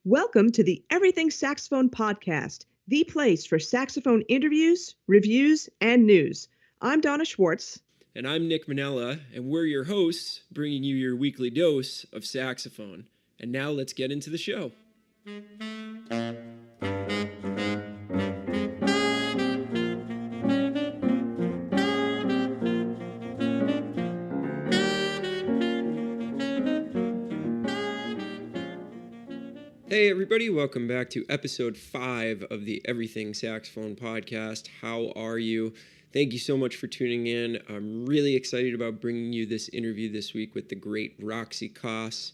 Welcome to the Everything Saxophone podcast, the place for saxophone interviews, reviews, and news. I'm Donna Schwartz. And I'm Nick Manella, and we're your hosts, bringing you your weekly dose of saxophone. And now let's get into the show. Hey everybody, welcome back to episode 5 of the Everything Saxophone podcast. How are you? Thank you so much for tuning in. I'm really excited about bringing you this interview this week with the great Roxy Coss.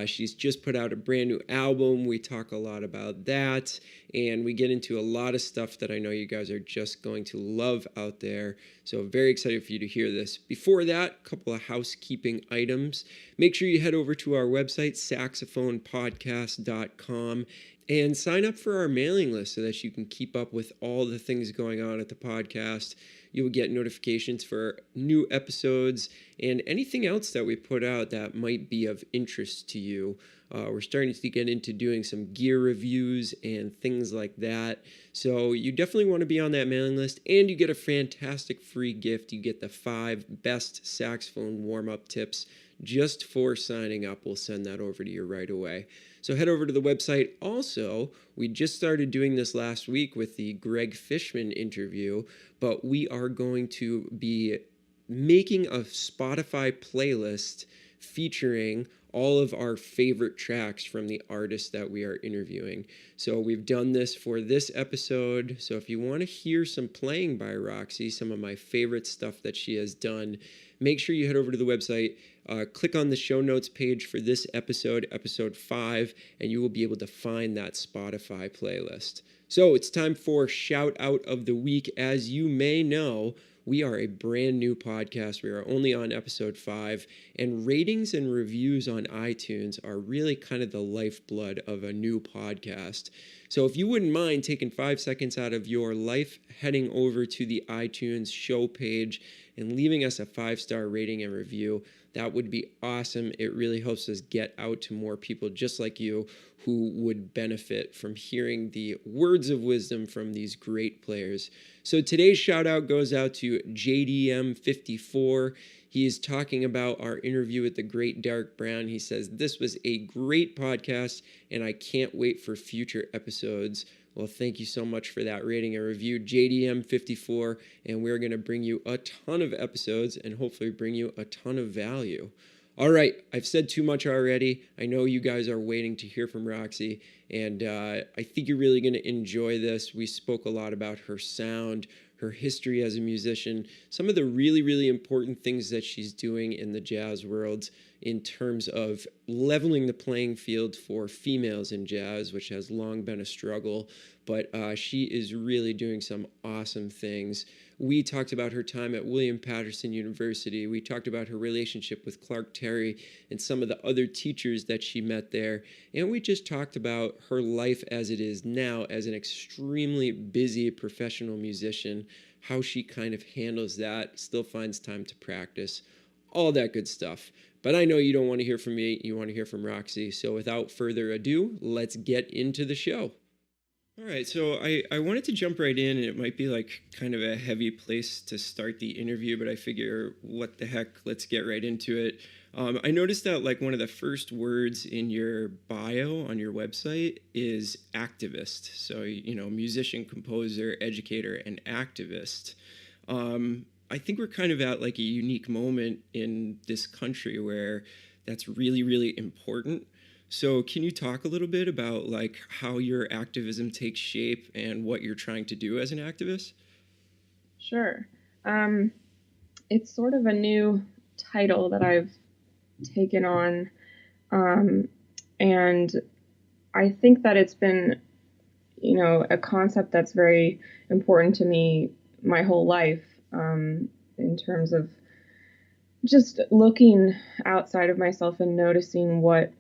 She's just put out a brand new album. We talk a lot about that, and we get into a lot of stuff that I know you guys are just going to love out there. So very excited for you to hear this. Before that, a couple of housekeeping items. Make sure you head over to our website, saxophonepodcast.com, and sign up for our mailing list so that you can keep up with all the things going on at the podcast. You will get notifications for new episodes and anything else that we put out that might be of interest to you. We're starting to get into doing some gear reviews and things like that. So you definitely want to be on that mailing list, and you get a fantastic free gift. You get the 5 best saxophone warm-up tips just for signing up. We'll send that over to you right away. So head over to the website. Also, we just started doing this last week with the Greg Fishman interview, but we are going to be making a Spotify playlist featuring all of our favorite tracks from the artists that we are interviewing. So we've done this for this episode. So if you want to hear some playing by Roxy, some of my favorite stuff that she has done, make sure you head over to the website, click on the show notes page for this episode, episode 5, and you will be able to find that Spotify playlist. So it's time for Shout Out of the Week. As you may know, we are a brand new podcast. We are only on episode 5, and ratings and reviews on iTunes are really kind of the lifeblood of a new podcast. So if you wouldn't mind taking 5 seconds out of your life, heading over to the iTunes show page and leaving us a 5-star rating and review, that would be awesome. It really helps us get out to more people just like you who would benefit from hearing the words of wisdom from these great players. So today's shout out goes out to JDM54. He is talking about our interview with the great Derek Brown. He says, "This was a great podcast, and I can't wait for future episodes." Well, thank you so much for that rating and review, JDM54, and we're going to bring you a ton of episodes and hopefully bring you a ton of value. All right, I've said too much already. I know you guys are waiting to hear from Roxy, and I think you're really going to enjoy this. We spoke a lot about her sound, her history as a musician, some of the really, really important things that she's doing in the jazz world in terms of leveling the playing field for females in jazz, which has long been a struggle, but she is really doing some awesome things. We talked about her time at William Patterson University. We talked about her relationship with Clark Terry and some of the other teachers that she met there. And we just talked about her life as it is now as an extremely busy professional musician, how she kind of handles that, still finds time to practice, all that good stuff. But I know you don't want to hear from me. You want to hear from Roxy. So without further ado, let's get into the show. All right, so I wanted to jump right in, and it might be like kind of a heavy place to start the interview, but I figure, what the heck, let's get right into it. I noticed that like one of the first words in your bio on your website is activist. So, you know, musician, composer, educator, and activist. I think we're kind of at like a unique moment in this country where that's really, really important. So can you talk a little bit about like how your activism takes shape and what you're trying to do as an activist? Sure. It's sort of a new title that I've taken on. And I think that it's been, you know, a concept that's very important to me my whole life, in terms of just looking outside of myself and noticing what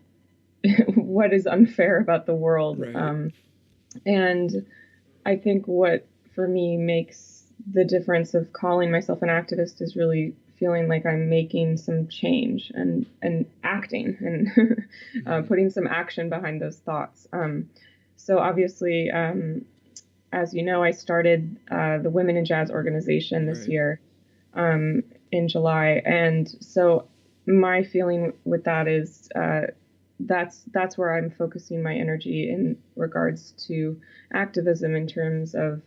is unfair about the world. Right. And I think what, for me, makes the difference of calling myself an activist is really feeling like I'm making some change and acting and putting some action behind those thoughts. So obviously, as you know, I started the Women in Jazz organization this year in July. And so my feeling with that is that's where I'm focusing my energy in regards to activism in terms of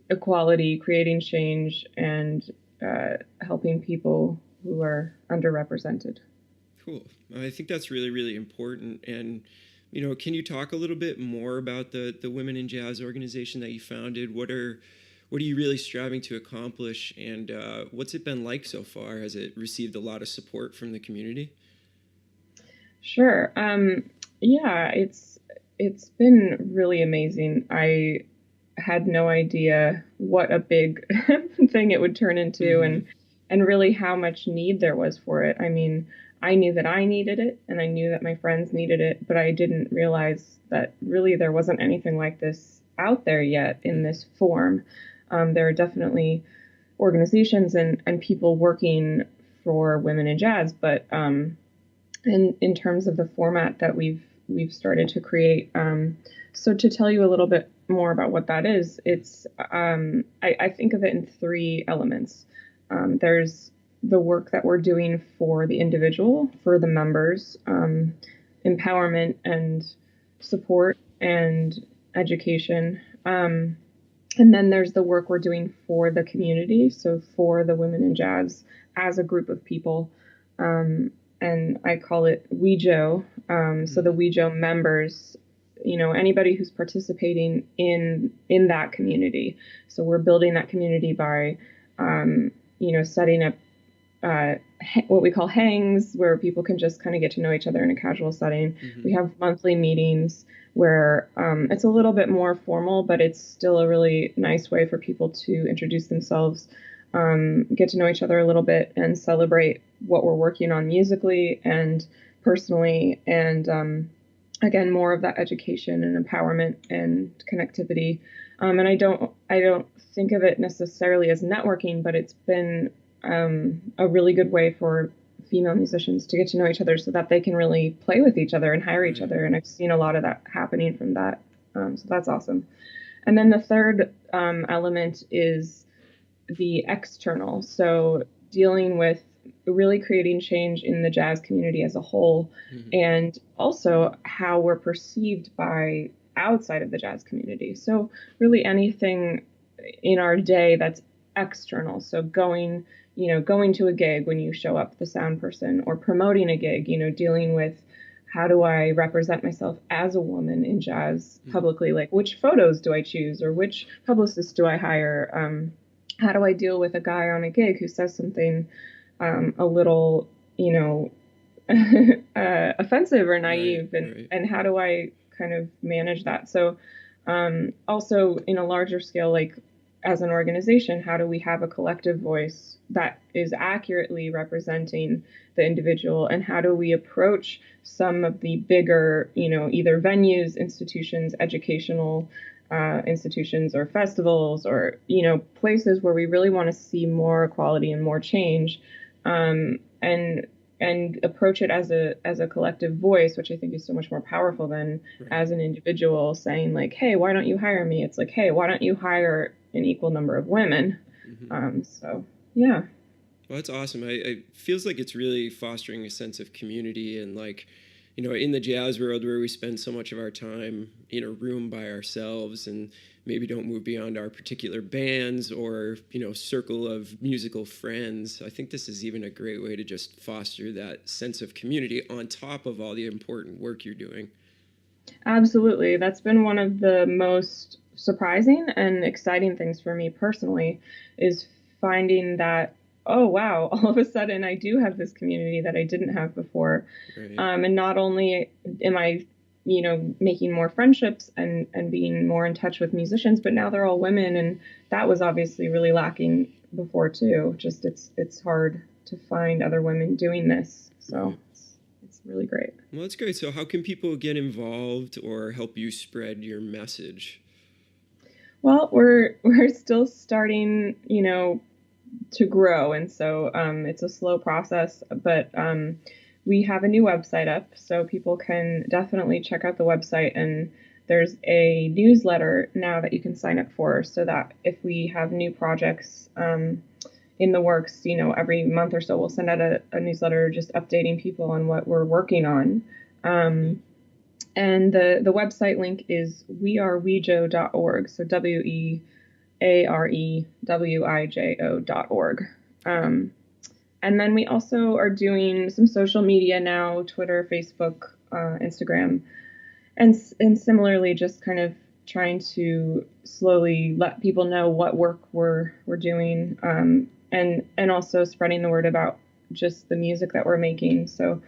equality, creating change, and helping people who are underrepresented. Cool. I think that's really, really important. And, can you talk a little bit more about the Women in Jazz organization that you founded? What are you really striving to accomplish, and what's it been like so far? Has it received a lot of support from the community? Sure. Yeah, it's been really amazing. I had no idea what a big thing it would turn into, and really how much need there was for it. I mean, I knew that I needed it, and I knew that my friends needed it, but I didn't realize that really there wasn't anything like this out there yet in this form. There are definitely organizations and people working for women in jazz, but in terms of the format that we've started to create. So to tell you a little bit more about what that is, it's I think of it in three elements. There's the work that we're doing for the individual, for the members, empowerment and support and education. And then there's the work we're doing for the community, so for the Women in Jazz as a group of people. And I call it WeJo. So the WeJo members, anybody who's participating in that community. So we're building that community by, setting up what we call hangs, where people can just kind of get to know each other in a casual setting. We have monthly meetings where it's a little bit more formal, but it's still a really nice way for people to introduce themselves, get to know each other a little bit, and celebrate what we're working on musically and personally. And again, more of that education and empowerment and connectivity. And I don't think of it necessarily as networking, but it's been a really good way for female musicians to get to know each other so that they can really play with each other and hire each other. And I've seen a lot of that happening from that. So that's awesome. And then the third element is the external. So dealing with really creating change in the jazz community as a whole, and also how we're perceived by outside of the jazz community. So really anything in our day that's external. So going to a gig when you show up, the sound person, or promoting a gig, dealing with how do I represent myself as a woman in jazz publicly? Like, which photos do I choose, or which publicist do I hire? How do I deal with a guy on a gig who says something a little, offensive or naive, and how do I kind of manage that? So also in a larger scale, like as an organization, how do we have a collective voice that is accurately representing the individual, and how do we approach some of the bigger, either venues, institutions, educational institutions, or festivals, or places where we really want to see more equality and more change, and approach it as a collective voice, which I think is so much more powerful than as an individual saying like, hey, why don't you hire me? It's like, hey, why don't you hire an equal number of women? So yeah. Well, that's awesome. I feels like it's really fostering a sense of community, and like, in the jazz world where we spend so much of our time in a room by ourselves and maybe don't move beyond our particular bands or, circle of musical friends, I think this is even a great way to just foster that sense of community on top of all the important work you're doing. Absolutely. That's been one of the most surprising and exciting things for me personally, is finding that, oh, wow, all of a sudden I do have this community that I didn't have before. And not only am I, making more friendships and being more in touch with musicians, but now they're all women. And that was obviously really lacking before too. Just it's hard to find other women doing this. So it's really great. Well, that's great. So how can people get involved or help you spread your message? Well, we're still starting, to grow. And so it's a slow process, but we have a new website up, so people can definitely check out the website. And there's a newsletter now that you can sign up for, so that if we have new projects in the works, every month or so we'll send out a newsletter just updating people on what we're working on. And the website link is wearewijo.org, so wearewijo.org. And then we also are doing some social media now, Twitter, Facebook, Instagram, and similarly just kind of trying to slowly let people know what work we're doing, and also spreading the word about just the music that we're making. So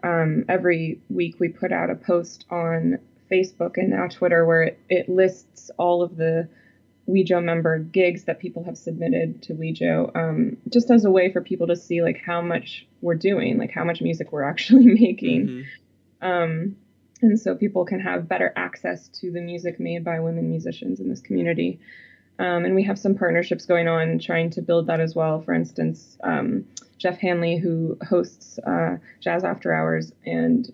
every week we put out a post on Facebook and now Twitter where it lists all of the Wejo member gigs that people have submitted to Wejo, just as a way for people to see like how much we're doing, like how much music we're actually making. And so people can have better access to the music made by women musicians in this community. And we have some partnerships going on trying to build that as well. For instance, Jeff Hanley, who hosts Jazz After Hours and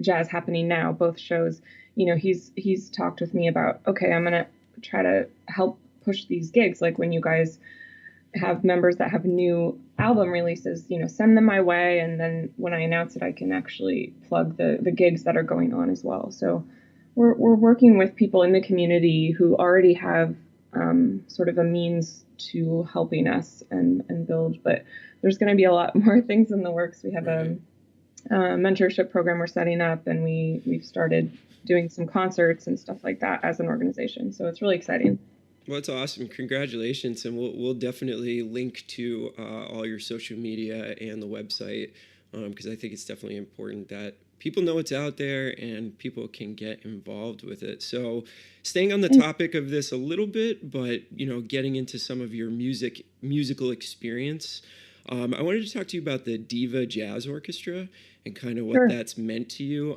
Jazz Happening Now, both shows, he's talked with me about, okay, I'm going to try to help push these gigs. Like when you guys have members that have new album releases, send them my way. And then when I announce it, I can actually plug the gigs that are going on as well. So we're working with people in the community who already have sort of a means to helping us and build. But there's going to be a lot more things in the works. We have a mentorship program we're setting up, and we've started doing some concerts and stuff like that as an organization. So it's really exciting. Well, it's awesome. Congratulations. And we'll definitely link to all your social media and the website, because I think it's definitely important that people know it's out there and people can get involved with it. So staying on the topic of this a little bit, but, getting into some of your musical experience, I wanted to talk to you about the Diva Jazz Orchestra and kind of what that's meant to you.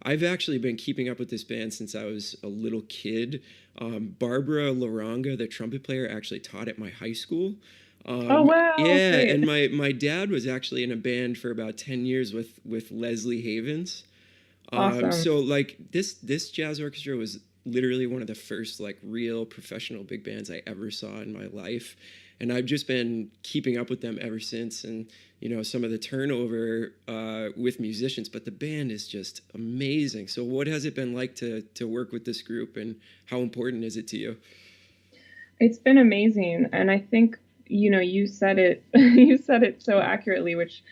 I've actually been keeping up with this band since I was a little kid. Barbara Laranga, the trumpet player, actually taught at my high school. Oh, wow. Yeah, Great. and my dad was actually in a band for about 10 years with Leslie Havens. Awesome. So like this jazz orchestra was literally one of the first like real professional big bands I ever saw in my life. And I've just been keeping up with them ever since. And, some of the turnover with musicians, but the band is just amazing. So what has it been like to work with this group, and how important is it to you? It's been amazing. And I think, you said it so accurately, which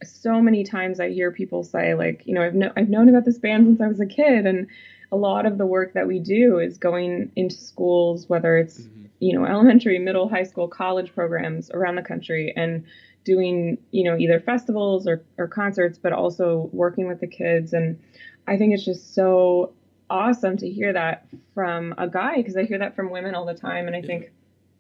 so many times I hear people say, like, I've known about this band since I was a kid. And a lot of the work that we do is going into schools, whether it's, elementary, middle, high school, college programs around the country, and doing, either festivals or concerts, but also working with the kids. And I think it's just so awesome to hear that from a guy, because I hear that from women all the time. And I think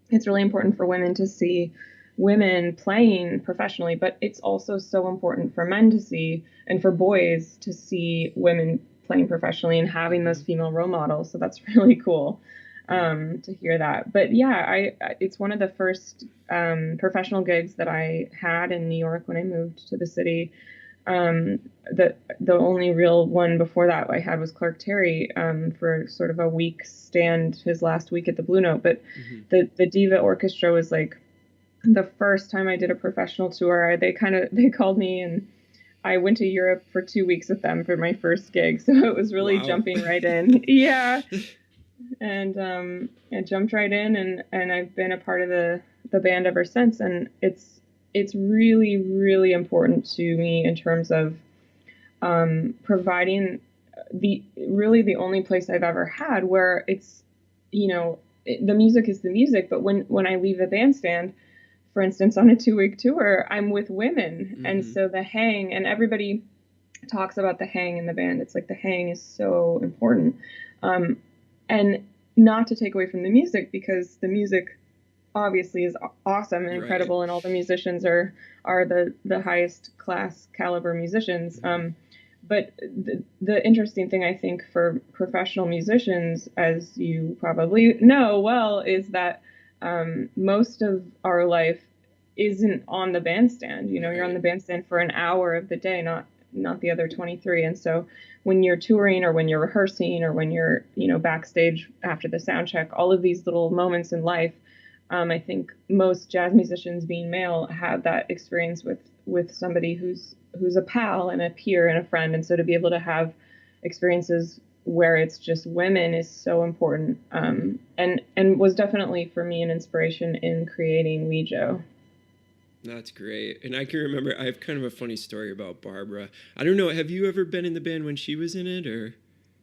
it's really important for women to see women playing professionally, but it's also so important for men to see, and for boys to see women playing professionally and having those female role models. So that's really cool to hear that. But yeah, it's one of the first professional gigs that I had in New York when I moved to the city. The only real one before that I had was Clark Terry for sort of a week stand, his last week at the Blue Note. But the Diva Orchestra was like the first time I did a professional tour. They called me, and I went to Europe for 2 weeks with them for my first gig. So it was really jumping right in. Yeah. And I jumped right in, and I've been a part of the band ever since. And it's really, really important to me in terms of providing the only place I've ever had where it's, the music is the music. But when I leave the bandstand, for instance, on a 2-week tour, I'm with women. And so the hang, and everybody talks about the hang in the band. It's like the hang is so important. And not to take away from the music, because the music obviously is awesome and incredible, and all the musicians are the highest class caliber musicians. But the interesting thing, I think, for professional musicians, as you probably know well, is that most of our life isn't on the bandstand. You're on the bandstand for an hour of the day, not the other 23. And so when you're touring or when you're rehearsing or when you're, backstage after the sound check, all of these little moments in life, I think most jazz musicians, being male, have that experience with somebody who's a pal and a peer and a friend. And so to be able to have experiences where it's just women is so important, and was definitely for me an inspiration in creating Wejo. That's great. And I can remember, I have kind of a funny story about Barbara. I don't know, have you ever been in the band when she was in it, or?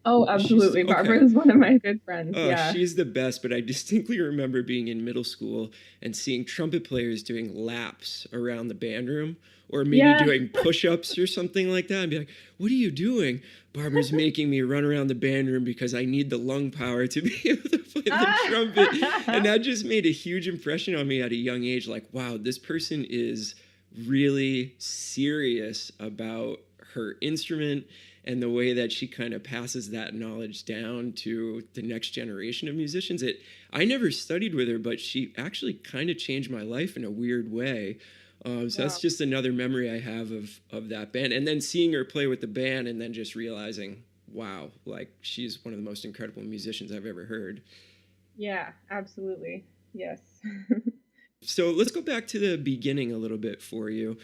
Oh, absolutely. Barbara is one of my good friends. Oh, yeah. She's the best. But I distinctly remember being in middle school and seeing trumpet players doing laps around the band room, or maybe doing push-ups or something like that. And be like, what are you doing? Barbara's making me run around the band room because I need the lung power to be able to play the trumpet. And that just made a huge impression on me at a young age. Like, wow, this person is really serious about her instrument and the way that she kind of passes that knowledge down to the next generation of musicians. I never studied with her, but she actually kind of changed my life in a weird way. So that's just another memory I have of that band. And then seeing her play with the band and then just realizing, wow, like she's one of the most incredible musicians I've ever heard. Yeah, absolutely. Yes. So let's go back to the beginning a little bit for you.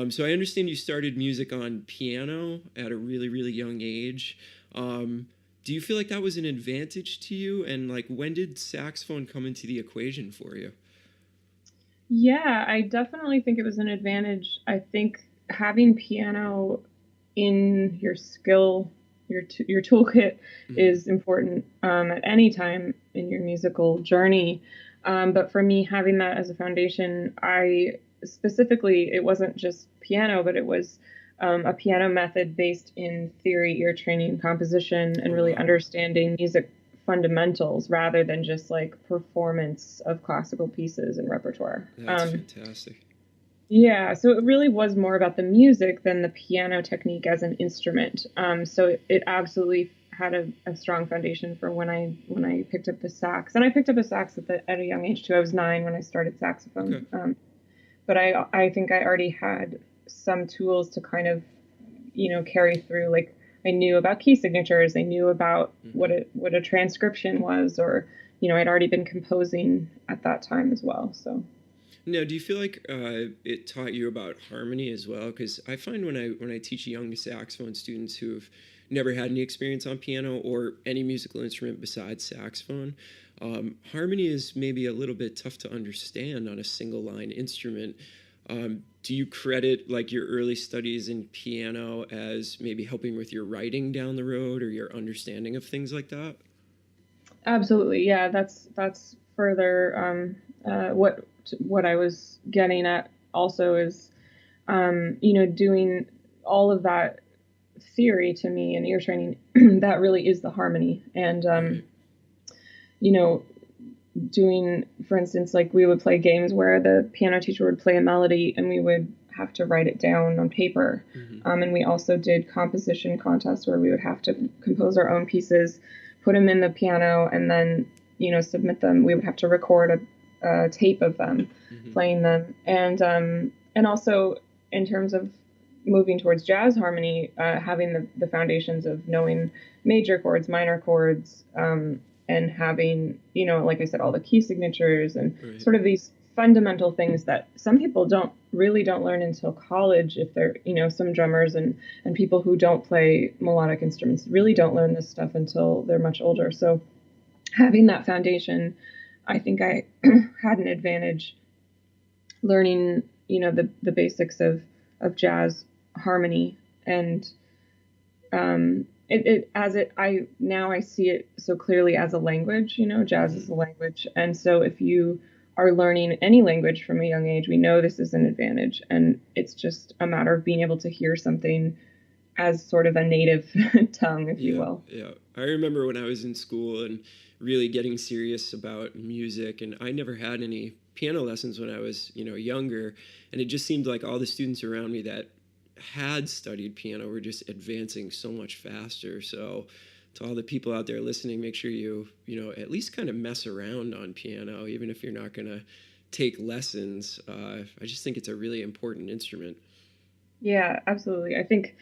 So I understand you started music on piano at a really, really young age. Do you feel like that was an advantage to you? And like, when did saxophone come into the equation for you? Yeah, I definitely think it was an advantage. I think having piano in your skill, your toolkit is important at any time in your musical journey. But for me, having that as a foundation, it wasn't just piano, but it was a piano method based in theory, ear training, composition, and really understanding music fundamentals rather than just like performance of classical pieces and repertoire. That's fantastic. Yeah, so it really was more about the music than the piano technique as an instrument. So it absolutely had a strong foundation for when I picked up the sax. And I picked up a sax at a young age too. I was 9 when I started saxophone. Okay. But I think I already had some tools to kind of, carry through. Like I knew about key signatures. I knew about what a transcription was, or, I'd already been composing at that time as well. So. Now, do you feel like it taught you about harmony as well? Because I find when I teach young saxophone students who have never had any experience on piano or any musical instrument besides saxophone, harmony is maybe a little bit tough to understand on a single line instrument. Do you credit like your early studies in piano as maybe helping with your writing down the road or your understanding of things like that? Absolutely, yeah. That's further what I was getting at. Also is, doing all of that theory to me and ear training. That really is the harmony, and doing, for instance, like we would play games where the piano teacher would play a melody and we would have to write it down on paper. And we also did composition contests where we would have to compose our own pieces, put them in the piano, and then, submit them. We would have to record a tape of them, playing them. And also in terms of moving towards jazz harmony, having the foundations of knowing major chords, minor chords, and having, like I said, all the key signatures and sort of these fundamental things that some people don't learn until college. If they're, some drummers and people who don't play melodic instruments really don't learn this stuff until they're much older. So having that foundation, I think I had an advantage learning, the basics of jazz harmony. And I see it so clearly as a language. Jazz is a language. And so if you are learning any language from a young age, we know this is an advantage. And it's just a matter of being able to hear something as sort of a native tongue, if you will. Yeah. I remember when I was in school and really getting serious about music, and I never had any piano lessons when I was, younger. And it just seemed like all the students around me that had studied piano were just advancing so much faster. So to all the people out there listening, make sure you at least kind of mess around on piano, even if you're not going to take lessons. I just think it's a really important instrument. Yeah, absolutely. I think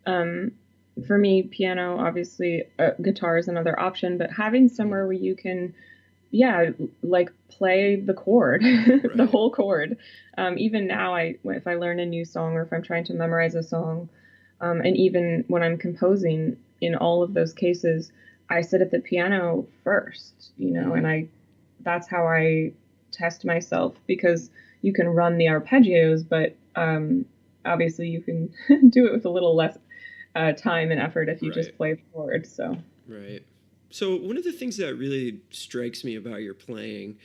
for me, piano, obviously, guitar is another option, but having somewhere where you can, like play the chord, Right. the whole chord. Even now, if I learn a new song or if I'm trying to memorize a song, and even when I'm composing, in all of those cases, I sit at the piano first, and that's how I test myself, because you can run the arpeggios, but obviously you can do it with a little less time and effort if you Right. just play the chord. So Right. So one of the things that really strikes me about your playing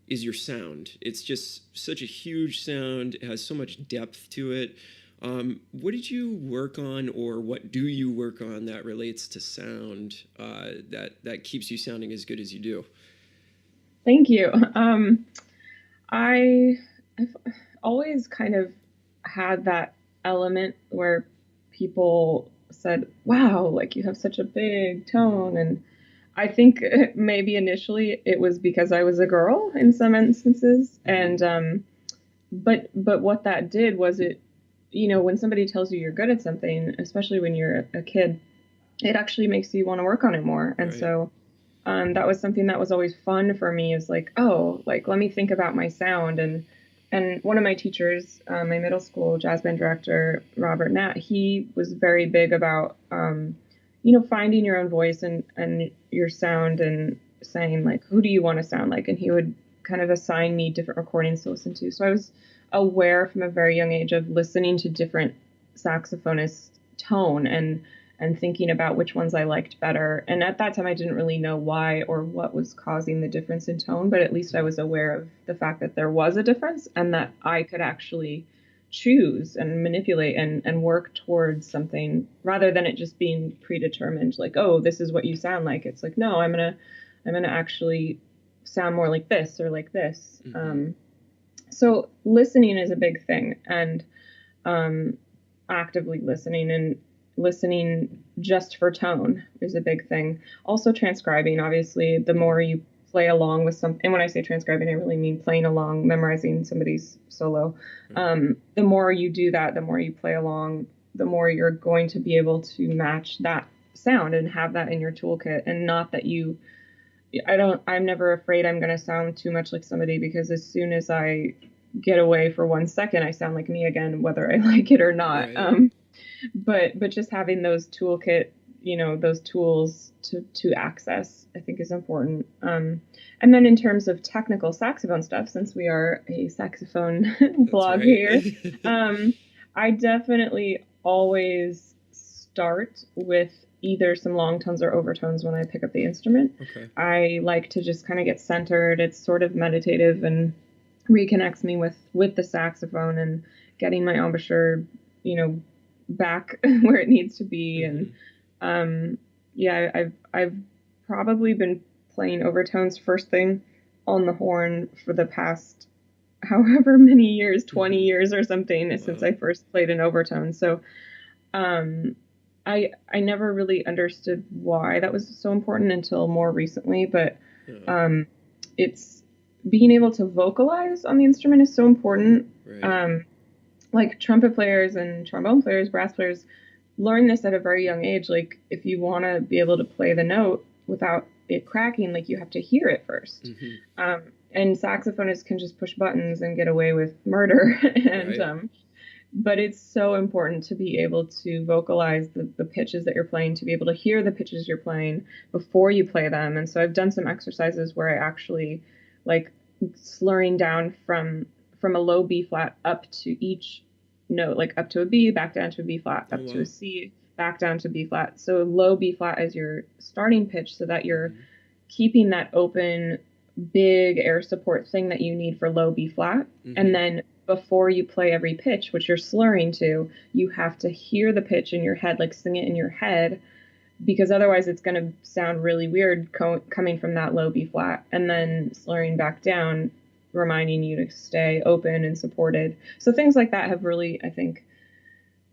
is your sound. It's just such a huge sound. It has so much depth to it. What did you work on, or what do you work on that relates to sound that keeps you sounding as good as you do? Thank you. I've always kind of had that element where people said, wow, like you have such a big tone. And I think maybe initially it was because I was a girl in some instances. And, but what that did was when somebody tells you you're good at something, especially when you're a kid, it actually makes you want to work on it more. And Right. so that was something that was always fun for me, is like, oh, like, let me think about my sound. And one of my teachers, my middle school jazz band director, Robert Nat, he was very big about, finding your own voice and your sound, and saying, like, who do you want to sound like? And he would kind of assign me different recordings to listen to. So I was aware from a very young age of listening to different saxophonists' tone and thinking about which ones I liked better. And at that time, I didn't really know why or what was causing the difference in tone, but at least I was aware of the fact that there was a difference and that I could actually choose and manipulate and work towards something, rather than it just being predetermined, like, oh, this is what you sound like. It's like, no, I'm gonna actually sound more like this or like this. Mm-hmm. So listening is a big thing, and actively listening and listening just for tone is a big thing. Also transcribing, obviously, the more you play along with some, and when I say transcribing, I really mean playing along, memorizing somebody's solo. The more you do that, the more you play along, the more you're going to be able to match that sound and have that in your toolkit. And not that I'm never afraid I'm going to sound too much like somebody, because as soon as I get away for 1 second, I sound like me again, whether I like it or not. Right. But just having those toolkit, those tools to access, I think is important. And then in terms of technical saxophone stuff, since we are a saxophone blog right. here, I definitely always start with either some long tones or overtones when I pick up the instrument. Okay. I like to just kind of get centered. It's sort of meditative and reconnects me with the saxophone and getting my embouchure, back where it needs to be. And I've probably been playing overtones first thing on the horn for the past however many years, 20 years or something, since I first played an overtone. So I never really understood why that was so important until more recently, but it's being able to vocalize on the instrument is so important. Right. Like trumpet players and trombone players, brass players, learn this at a very young age. Like, if you want to be able to play the note without it cracking, like, you have to hear it first. Mm-hmm. And saxophonists can just push buttons and get away with murder. And Right. but it's so important to be able to vocalize the pitches that you're playing, to be able to hear the pitches you're playing before you play them. And so I've done some exercises where I actually like slurring down from a low B flat up to each note, like up to a B, back down to a B flat, up to a C, back down to B flat. So low B flat as your starting pitch, so that you're keeping that open, big air support thing that you need for low B flat. And then before you play every pitch, which you're slurring to, you have to hear the pitch in your head, like sing it in your head, because otherwise it's going to sound really weird coming from that low B flat, and then slurring back down, reminding you to stay open and supported. So things like that have really, I think,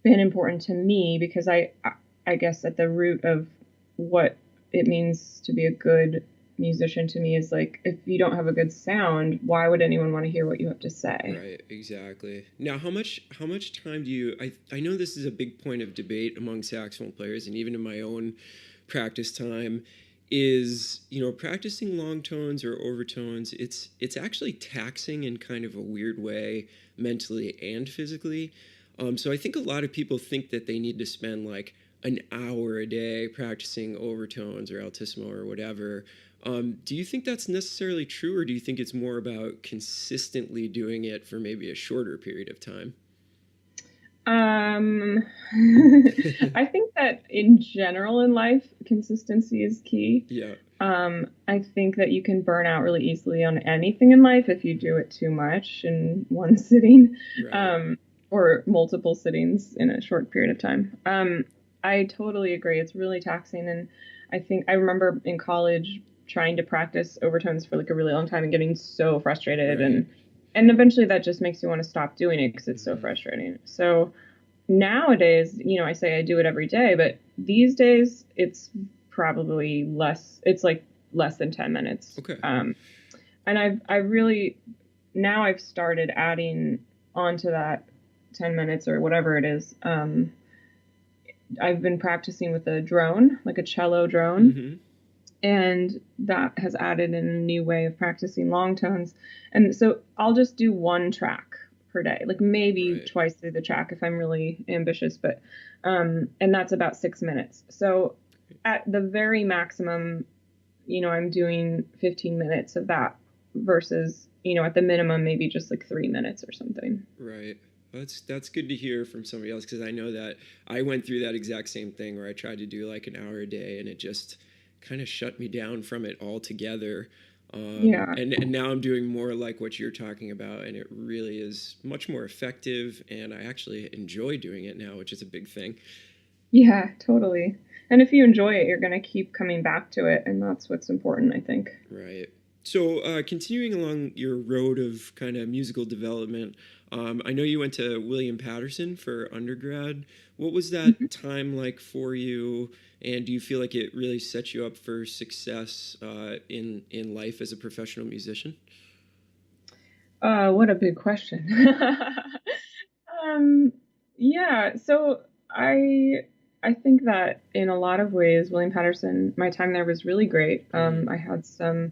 been important to me, because I guess at the root of what it means to be a good musician to me is like, if you don't have a good sound, why would anyone want to hear what you have to say? Right, exactly. Now, how much time do you, I know this is a big point of debate among saxophone players, and even in my own practice time, is, practicing long tones or overtones, it's actually taxing in kind of a weird way, mentally and physically. So I think a lot of people think that they need to spend like an hour a day practicing overtones or altissimo or whatever. Do you think that's necessarily true, or do you think it's more about consistently doing it for maybe a shorter period of time? I think that in general in life, consistency is key. Yeah. I think that you can burn out really easily on anything in life if you do it too much in one sitting, Right. or multiple sittings in a short period of time. I totally agree. It's really taxing. And I remember in college trying to practice overtones for like a really long time and getting so frustrated. Right. And eventually that just makes you want to stop doing it because it's so frustrating. So nowadays, I say I do it every day, but these days it's probably less. It's like less than 10 minutes. Okay. And I really, now I've started adding onto that 10 minutes or whatever it is. I've been practicing with a drone, like a cello drone. Mm-hmm. And that has added in a new way of practicing long tones. And so I'll just do one track per day, like maybe Right. twice through the track if I'm really ambitious, but, and that's about 6 minutes. So at the very maximum, I'm doing 15 minutes of that versus, at the minimum, maybe just like 3 minutes or something. Right. That's good to hear from somebody else, because I know that I went through that exact same thing where I tried to do like an hour a day and it just kind of shut me down from it altogether. Yeah. And now I'm doing more like what you're talking about, and it really is much more effective, and I actually enjoy doing it now, which is a big thing. Yeah, totally. And if you enjoy it, you're going to keep coming back to it. And that's what's important, I think. Right. So continuing along your road of kind of musical development, I know you went to William Patterson for undergrad. What was that time like for you? And do you feel like it really set you up for success in life as a professional musician? What a big question. Yeah, so I think that in a lot of ways, William Patterson, my time there was really great. I had some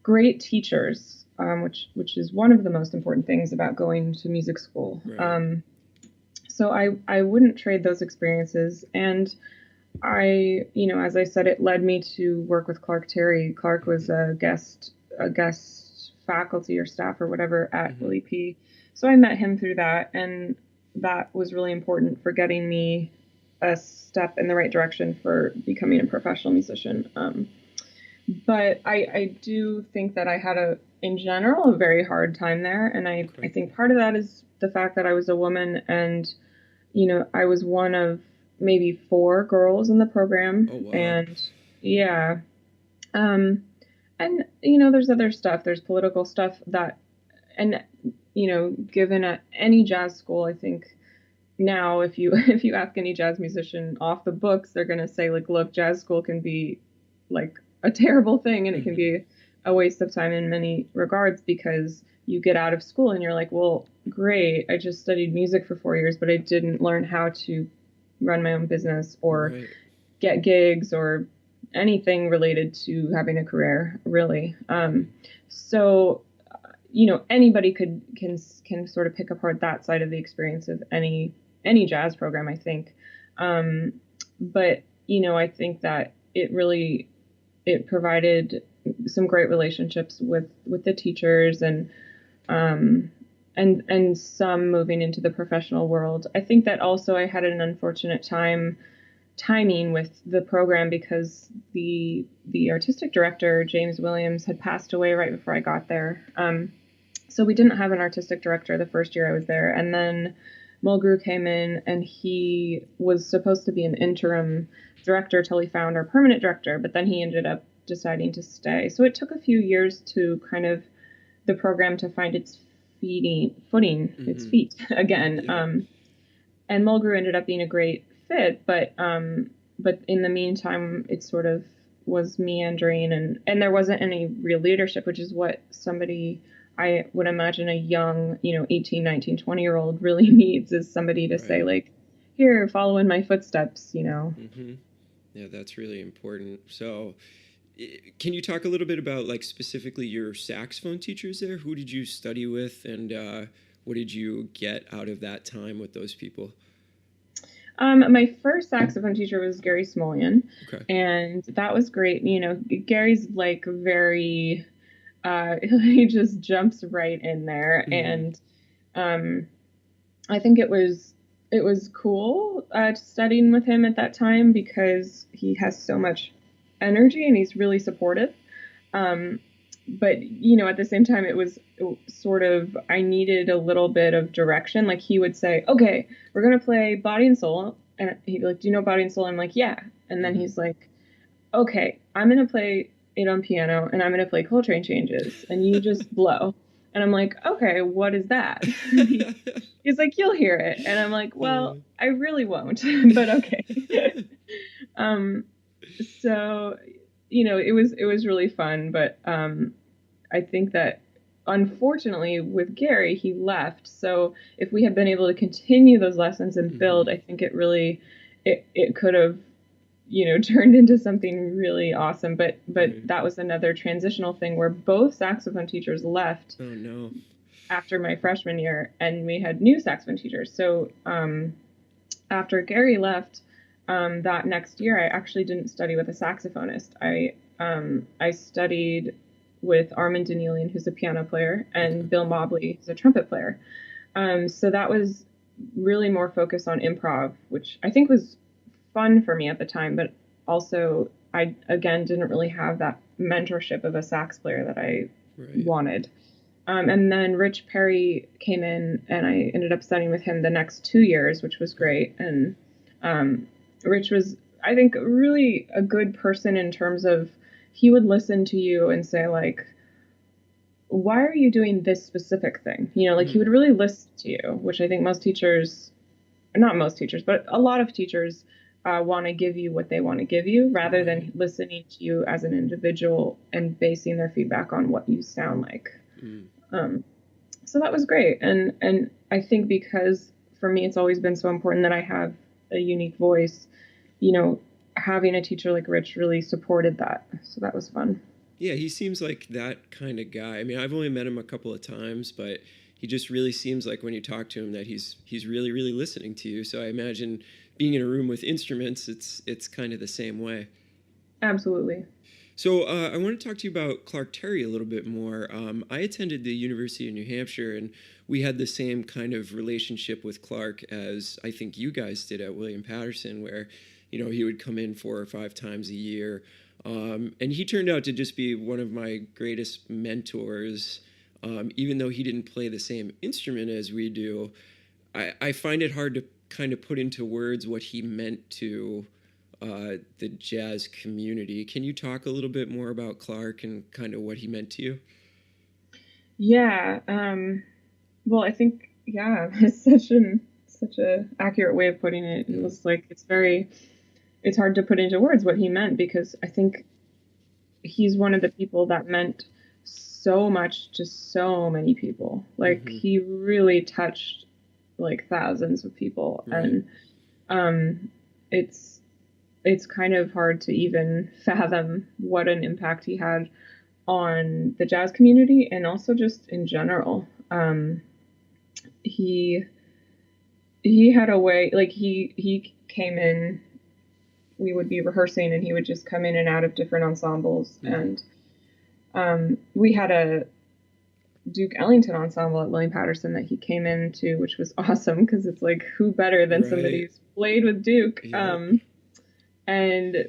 great teachers, which is one of the most important things about going to music school. Right. So I wouldn't trade those experiences. And as I said, it led me to work with Clark Terry. Clark was a guest faculty or staff or whatever at Willie P. So I met him through that, and that was really important for getting me a step in the right direction for becoming a professional musician. But I do think that I had in general, a very hard time there. And I think part of that is the fact that I was a woman and, I was one of maybe 4 girls in the program. Oh, wow. And yeah. And, there's other stuff, there's political stuff and, given at any jazz school, I think now if you ask any jazz musician off the books, they're going to say like, look, jazz school can be like a terrible thing, and it can be a waste of time in many regards, because you get out of school and you're like, well, great, I just studied music for 4 years, but I didn't learn how to run my own business or get gigs or anything related to having a career, really. So anybody can sort of pick apart that side of the experience of any jazz program, I think. But I think that it provided some great relationships with the teachers and some moving into the professional world. I think that also I had an unfortunate timing with the program, because the artistic director, James Williams, had passed away right before I got there. So we didn't have an artistic director the first year I was there. And then Mulgrew came in, and he was supposed to be an interim director till he found our permanent director, but then he ended up deciding to stay. So it took a few years to kind of the program to find its its feet again. Yeah. And Mulgrew ended up being a great fit, but but in the meantime, it sort of was meandering, and there wasn't any real leadership, which is what somebody, I would imagine, a young, 18, 19, 20-year-old really needs, is somebody to say, like, here, follow in my footsteps, Mm-hmm. Yeah, that's really important. So can you talk a little bit about, like, specifically your saxophone teachers there? Who did you study with, and what did you get out of that time with those people? My first saxophone teacher was Gary Smolian, Okay. and that was great. Gary's like very, he just jumps right in there, and I think it was cool studying with him at that time because he has so much energy and he's really supportive. But at the same time, it was sort of, I needed a little bit of direction. Like, he would say, okay, we're going to play Body and Soul. And he'd be like, do you know Body and Soul? I'm like, yeah. And then he's like, okay, I'm going to play it on piano and I'm going to play Coltrane changes and you just blow. And I'm like, okay, what is that? He's like, you'll hear it. And I'm like, well, I really won't, but okay. So, it was really fun, but I think that unfortunately with Gary, he left. So if we had been able to continue those lessons and build, I think it really, it could have, turned into something really awesome. But that was another transitional thing where both saxophone teachers left. Oh no. After my freshman year, and we had new saxophone teachers. So after Gary left, that next year, I actually didn't study with a saxophonist. I studied with Armin Danielian, who's a piano player, and Bill Mobley, who's a trumpet player. So that was really more focused on improv, which I think was fun for me at the time, but also I, again, didn't really have that mentorship of a sax player that I wanted. And then Rich Perry came in, and I ended up studying with him the next 2 years, which was great. And Rich was, I think, really a good person in terms of, he would listen to you and say, like, why are you doing this specific thing? He would really listen to you, which I think most teachers, not most teachers, but a lot of teachers want to give you what they want to give you rather than listening to you as an individual and basing their feedback on what you sound like. So that was great. And I think because for me, it's always been so important that I have a unique voice, having a teacher like Rich really supported that. So that was fun. Yeah, he seems like that kind of guy. I mean, I've only met him a couple of times, but he just really seems like when you talk to him that he's really, really listening to you. So I imagine being in a room with instruments, it's kind of the same way. Absolutely. So I want to talk to you about Clark Terry a little bit more. I attended the University of New Hampshire, and we had the same kind of relationship with Clark as I think you guys did at William Patterson, where, he would come in 4 or 5 times a year. And he turned out to just be one of my greatest mentors. Even though he didn't play the same instrument as we do, I find it hard to kind of put into words what he meant to the jazz community. Can you talk a little bit more about Clark and kind of what he meant to you? Yeah. Well, I think, it's such a accurate way of putting it. It was like, it's hard to put into words what he meant, because I think he's one of the people that meant so much to so many people. Like, he really touched like thousands of people. And it's kind of hard to even fathom what an impact he had on the jazz community and also just in general. He had a way, like he came in, we would be rehearsing and he would just come in and out of different ensembles. And we had a Duke Ellington ensemble at William Patterson that he came into, which was awesome because it's like, who better than somebody who's played with Duke? Yeah. And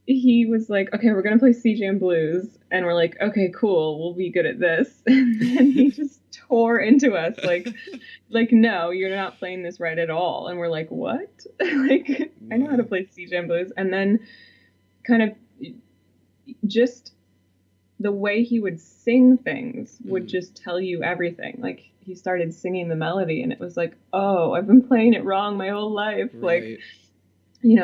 he was like, okay, we're going to play C-Jam Blues. And we're like, okay, cool, we'll be good at this. And then he just tore into us like, no, you're not playing this right at all. And we're like, what? Like, I know how to play C-Jam Blues. And then kind of just the way he would sing things would just tell you everything. Like, he started singing the melody and it was like, oh, I've been playing it wrong my whole life. Like,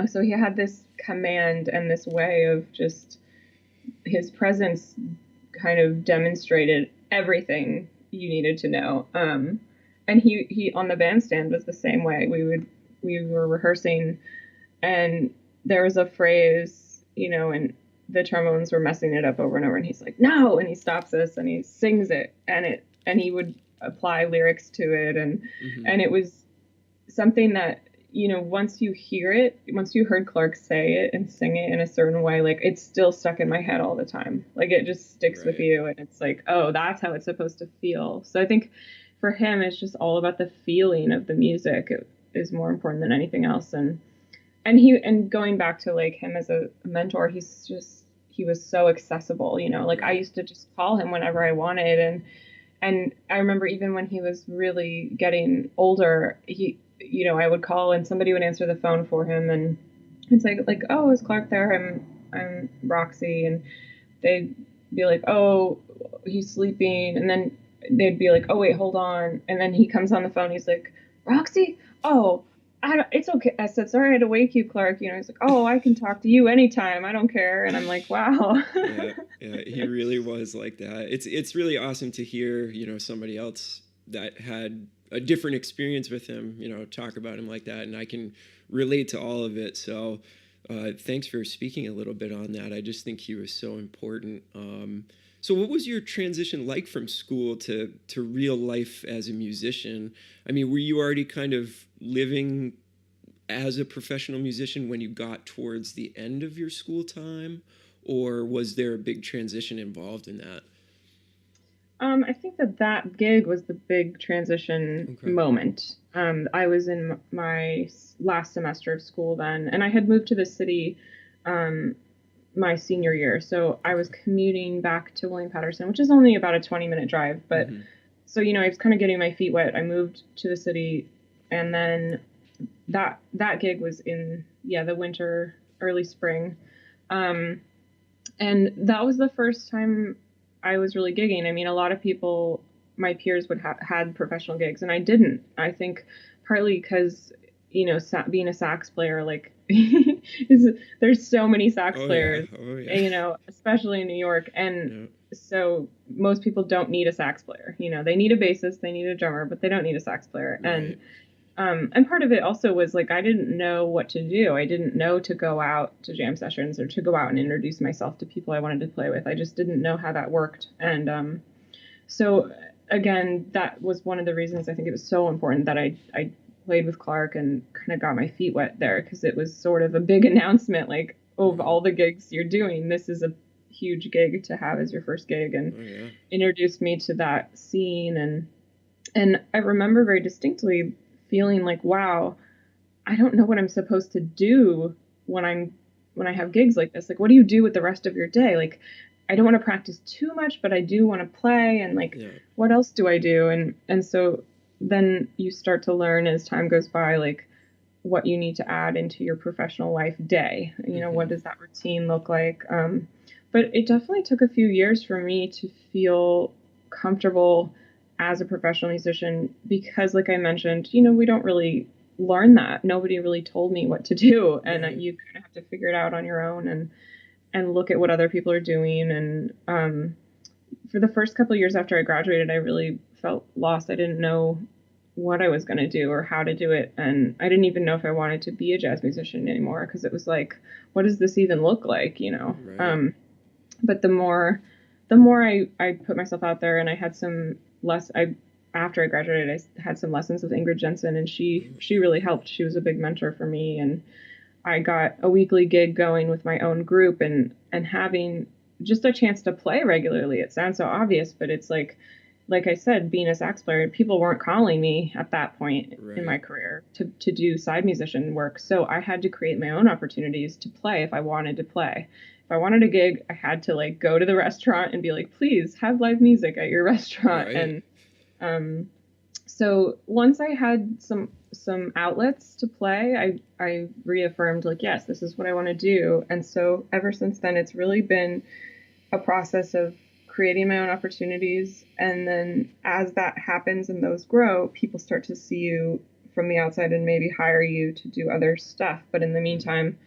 so he had this command and this way of just, his presence kind of demonstrated everything you needed to know. And he on the bandstand was the same way. We were rehearsing, and there was a phrase, and the trombones were messing it up over and over, and he's like, no, and he stops us and he sings it, and he would apply lyrics to it, and it was something that, once you hear it, once you heard Clark say it and sing it in a certain way, like, it's still stuck in my head all the time. Like, it just sticks with you, and it's like, oh, that's how it's supposed to feel. So I think for him, it's just all about the feeling of the music. It is more important than anything else. And going back to like him as a mentor, he was so accessible, like I used to just call him whenever I wanted. And I remember even when he was really getting older, I would call and somebody would answer the phone for him, and it's like, oh, is Clark there? I'm Roxy. And they'd be like, oh, he's sleeping. And then they'd be like, oh, wait, hold on. And then he comes on the phone. He's like, Roxy? Oh, it's okay. I said, sorry I had to wake you, Clark. He's like, oh, I can talk to you anytime. I don't care. And I'm like, wow. Yeah, he really was like that. It's really awesome to hear, somebody else that had a different experience with him, talk about him like that. And I can relate to all of it. So thanks for speaking a little bit on that. I just think he was so important. So what was your transition like from school to real life as a musician? I mean, were you already kind of living as a professional musician when you got towards the end of your school time, or was there a big transition involved in that? I think that gig was the big transition moment. I was in my last semester of school then, and I had moved to the city my senior year. So I was commuting back to William Patterson, which is only about a 20-minute drive. But so, I was kind of getting my feet wet. I moved to the city, and then that gig was in, the winter, early spring. And that was the first time I was really gigging. I mean, a lot of people, my peers would had professional gigs, and I didn't. I think partly because, being a sax player, like, there's so many sax players, especially in New York. And so most people don't need a sax player. They need a bassist, they need a drummer, but they don't need a sax player. Right. And part of it also was like, I didn't know what to do. I didn't know to go out to jam sessions or to go out and introduce myself to people I wanted to play with. I just didn't know how that worked. And so again, that was one of the reasons I think it was so important that I played with Clark and kind of got my feet wet there, because it was sort of a big announcement, like, of all the gigs you're doing, this is a huge gig to have as your first gig, and introduced me to that scene. And I remember very distinctly feeling like, wow, I don't know what I'm supposed to do when I have gigs like this. Like, what do you do with the rest of your day? Like, I don't want to practice too much, but I do want to play, and like, what else do I do? And so then you start to learn as time goes by, like, what you need to add into your professional life day. What does that routine look like? But it definitely took a few years for me to feel comfortable as a professional musician, because, like I mentioned, we don't really learn that. Nobody really told me what to do, and you kind of have to figure it out on your own and look at what other people are doing. And for the first couple of years after I graduated, I really felt lost. I didn't know what I was going to do or how to do it. And I didn't even know if I wanted to be a jazz musician anymore, because it was like, what does this even look like, Right. But the more I put myself out there, and I had some after I graduated, I had some lessons with Ingrid Jensen, and she really helped. She was a big mentor for me, and I got a weekly gig going with my own group, and having just a chance to play regularly. It sounds so obvious, but it's like I said, being a sax player, people weren't calling me at that point in my career to do side musician work. So I had to create my own opportunities to play if I wanted to play. If I wanted a gig, I had to like go to the restaurant and be like, please have live music at your restaurant. Right. And so once I had some outlets to play, I reaffirmed, like, yes, this is what I want to do. And so ever since then, it's really been a process of creating my own opportunities. And then as that happens and those grow, people start to see you from the outside and maybe hire you to do other stuff. But in the meantime,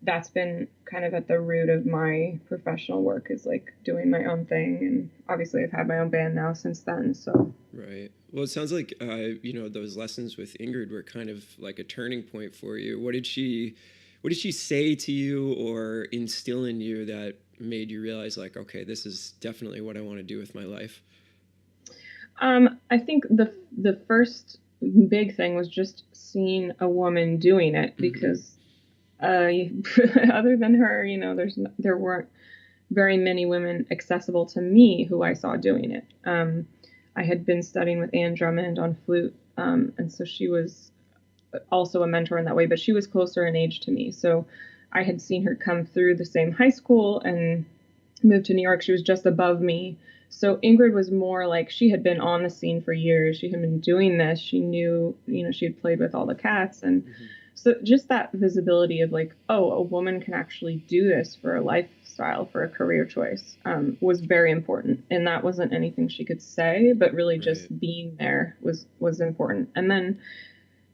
that's been kind of at the root of my professional work, is like doing my own thing. And obviously I've had my own band now since then. So. Right. Well, it sounds like, those lessons with Ingrid were kind of like a turning point for you. What did she say to you or instill in you that made you realize, like, okay, this is definitely what I want to do with my life? I think the first big thing was just seeing a woman doing it, because other than her, there weren't very many women accessible to me who I saw doing it. I had been studying with Ingrid Drummond on flute, and so she was also a mentor in that way, but she was closer in age to me. So I had seen her come through the same high school and moved to New York. She was just above me. So Ingrid was more like, she had been on the scene for years. She had been doing this. She knew, she had played with all the cats. And so just that visibility of like, oh, a woman can actually do this for a lifestyle, for a career choice, was very important. And that wasn't anything she could say, but really just being there was important. And then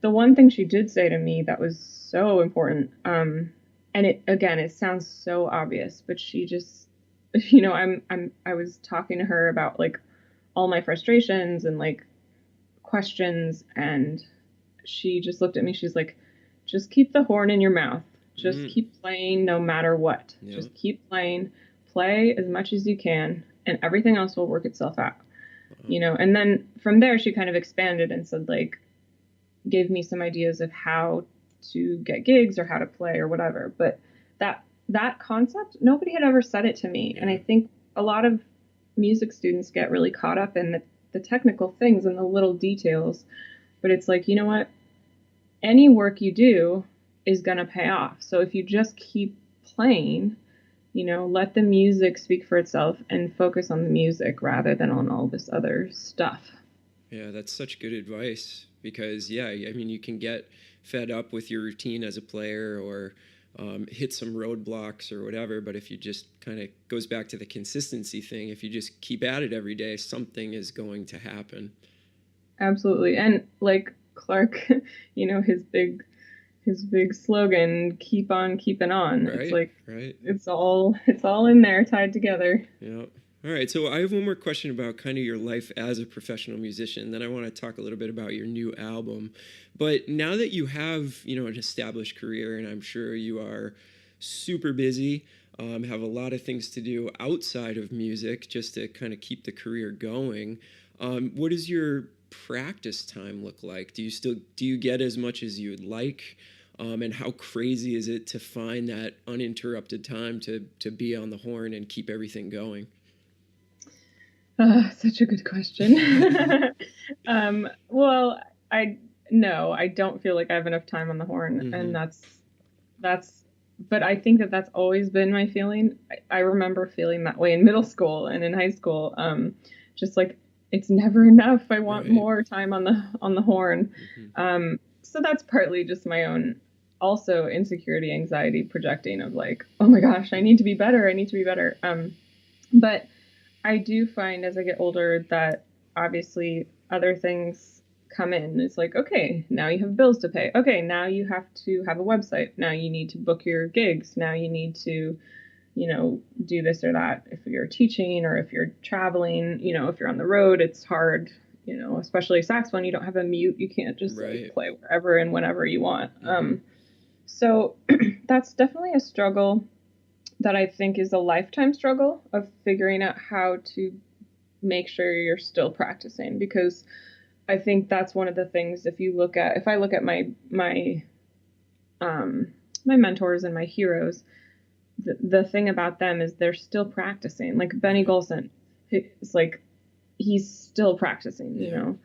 the one thing she did say to me that was so important, and it sounds so obvious, but she just, I was talking to her about like all my frustrations and like questions, and she just looked at me. She's like, just keep the horn in your mouth. Just keep playing no matter what. Yep. Just keep playing. Play as much as you can, and everything else will work itself out. And then from there, she kind of expanded and said, like, gave me some ideas of how to get gigs or how to play or whatever. But that concept, nobody had ever said it to me. And I think a lot of music students get really caught up in the technical things and the little details. But it's like, you know what? Any work you do is going to pay off. So if you just keep playing, let the music speak for itself and focus on the music rather than on all this other stuff. Yeah, that's such good advice, because, you can get fed up with your routine as a player or hit some roadblocks or whatever. But if you just kind of goes back to the consistency thing, if you just keep at it every day, something is going to happen. Absolutely. And like Clark, his big slogan, keep on keeping on. Right, it's like, right. It's all in there, tied together. Yeah. All right. So I have one more question about kind of your life as a professional musician. Then I want to talk a little bit about your new album. But now that you have, an established career, and I'm sure you are super busy, have a lot of things to do outside of music just to kind of keep the career going. What does your practice time look like? Do you get as much as you'd like? And how crazy is it to find that uninterrupted time to be on the horn and keep everything going? Such a good question. Well, I don't feel like I have enough time on the horn, and but I think that's always been my feeling. I remember feeling that way in middle school and in high school. Just like, it's never enough. I want more time on the horn. So that's partly just my own, also insecurity, anxiety projecting of like, oh my gosh, I need to be better. But I do find as I get older that obviously other things come in. It's like, okay, now you have bills to pay. Okay, now you have to have a website. Now you need to book your gigs. Now you need to, do this or that. If you're teaching or if you're traveling, if you're on the road, it's hard, especially saxophone, you don't have a mute. You can't just like, play wherever and whenever you want. So that's definitely a struggle that I think is a lifetime struggle of figuring out how to make sure you're still practicing, because I think that's one of the things. If I look at my mentors and my heroes, the thing about them is they're still practicing. Like Benny Golson, it's like he's still practicing.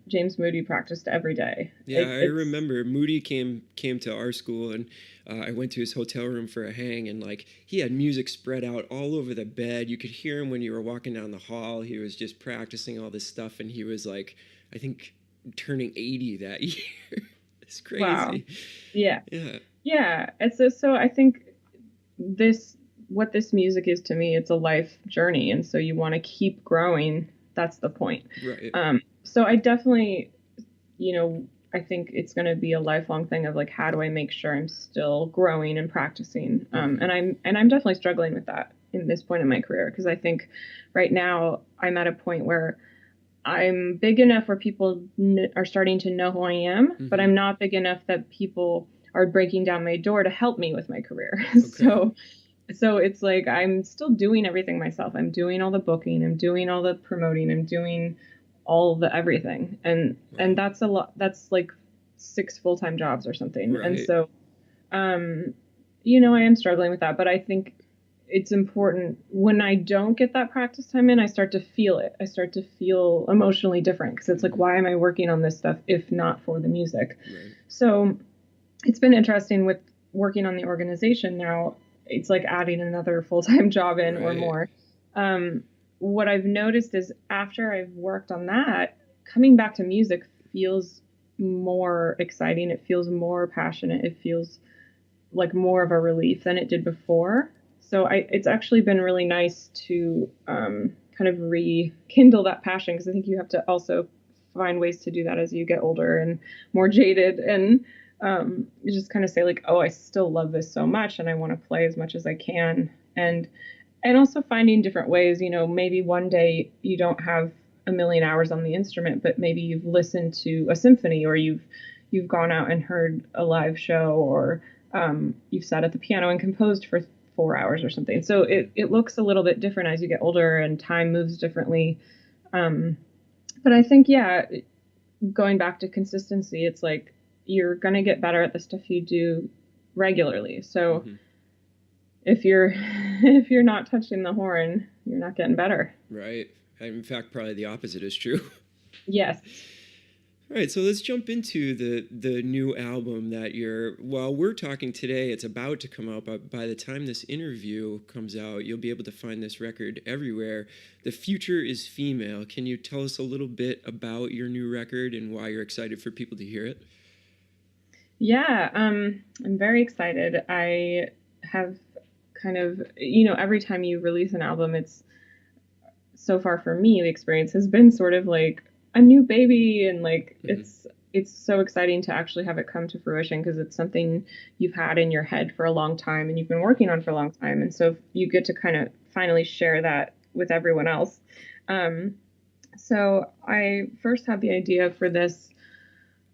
James Moody practiced every day. Yeah, I remember Moody came to our school, and I went to his hotel room for a hang, and like he had music spread out all over the bed. You could hear him when you were walking down the hall. He was just practicing all this stuff, and he was like, I think, turning 80 that year. It's crazy. Wow. Yeah. It's so I think what this music is to me, it's a life journey, and so you want to keep growing. That's the point. Right. So I definitely, I think it's going to be a lifelong thing of like, how do I make sure I'm still growing and practicing? And I'm definitely struggling with that in this point in my career, because I think right now I'm at a point where I'm big enough where people are starting to know who I am, but I'm not big enough that people are breaking down my door to help me with my career. Okay. So it's like I'm still doing everything myself. I'm doing all the booking, I'm doing all the promoting, I'm doing all the everything. And that's a lot. That's like 6 full-time jobs or something. Right. And so you know, I am struggling with that, but I think it's important when I don't get that practice time in, I start to feel it. I start to feel emotionally different, because it's like, why am I working on this stuff if not for the music? Right. So it's been interesting with working on the organization now. It's like adding another full-time job in or more. What I've noticed is after I've worked on that, coming back to music feels more exciting. It feels more passionate. It feels like more of a relief than it did before. So it's actually been really nice to kind of rekindle that passion, because I think you have to also find ways to do that as you get older and more jaded, and you just kind of say like, oh, I still love this so much and I want to play as much as I can. And also finding different ways, you know, maybe one day you don't have a million hours on the instrument, but maybe you've listened to a symphony, or you've gone out and heard a live show, or you've sat at the piano and composed for 4 hours or something. So it looks a little bit different as you get older and time moves differently. But I think, yeah, going back to consistency, it's like you're going to get better at the stuff you do regularly. So if you're not touching the horn, you're not getting better. Right. In fact, probably the opposite is true. Yes. All right, so let's jump into the new album that while we're talking today, it's about to come out, but by the time this interview comes out, you'll be able to find this record everywhere. The Future is Female. Can you tell us a little bit about your new record and why you're excited for people to hear it? Yeah, I'm very excited. I have kind of, you know, every time you release an album, it's, so far for me, the experience has been sort of like a new baby, and like it's so exciting to actually have it come to fruition, because it's something you've had in your head for a long time and you've been working on for a long time, and so you get to kind of finally share that with everyone else. So I first had the idea for this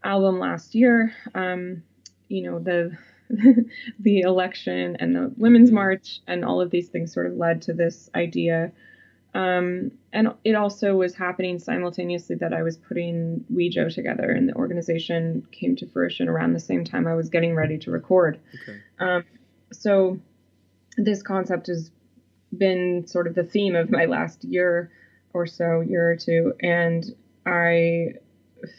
album last year. You know, the election and the Women's March and all of these things sort of led to this idea. And it also was happening simultaneously that I was putting WeJo together, and the organization came to fruition around the same time I was getting ready to record. Okay. So this concept has been sort of the theme of my last year or two, and I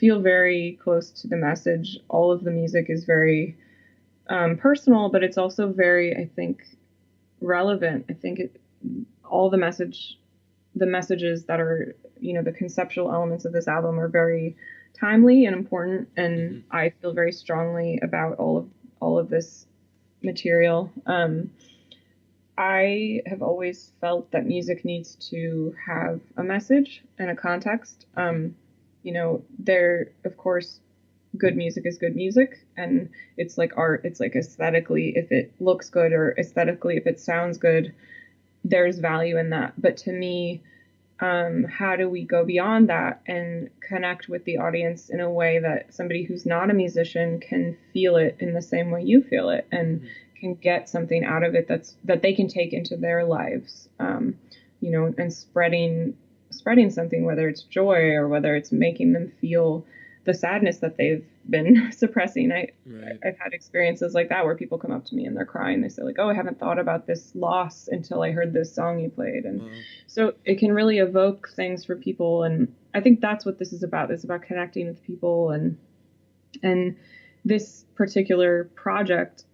feel very close to the message. All of the music is very personal, but it's also very, I think, relevant. I think all the messages that are, you know, the conceptual elements of this album are very timely and important, and I feel very strongly about all of this material. I have always felt that music needs to have a message and a context. You know, of course, good music is good music, and it's like art. It's like aesthetically, if it looks good, or aesthetically, if it sounds good, there's value in that. But to me, how do we go beyond that and connect with the audience in a way that somebody who's not a musician can feel it in the same way you feel it, and can get something out of it that they can take into their lives, you know, and spreading something, whether it's joy or whether it's making them feel the sadness that they've been suppressing. I've had experiences like that where people come up to me and they're crying. They say like, oh, I haven't thought about this loss until I heard this song you played. And so it can really evoke things for people. And I think that's what this is about. It's about connecting with people. And this particular project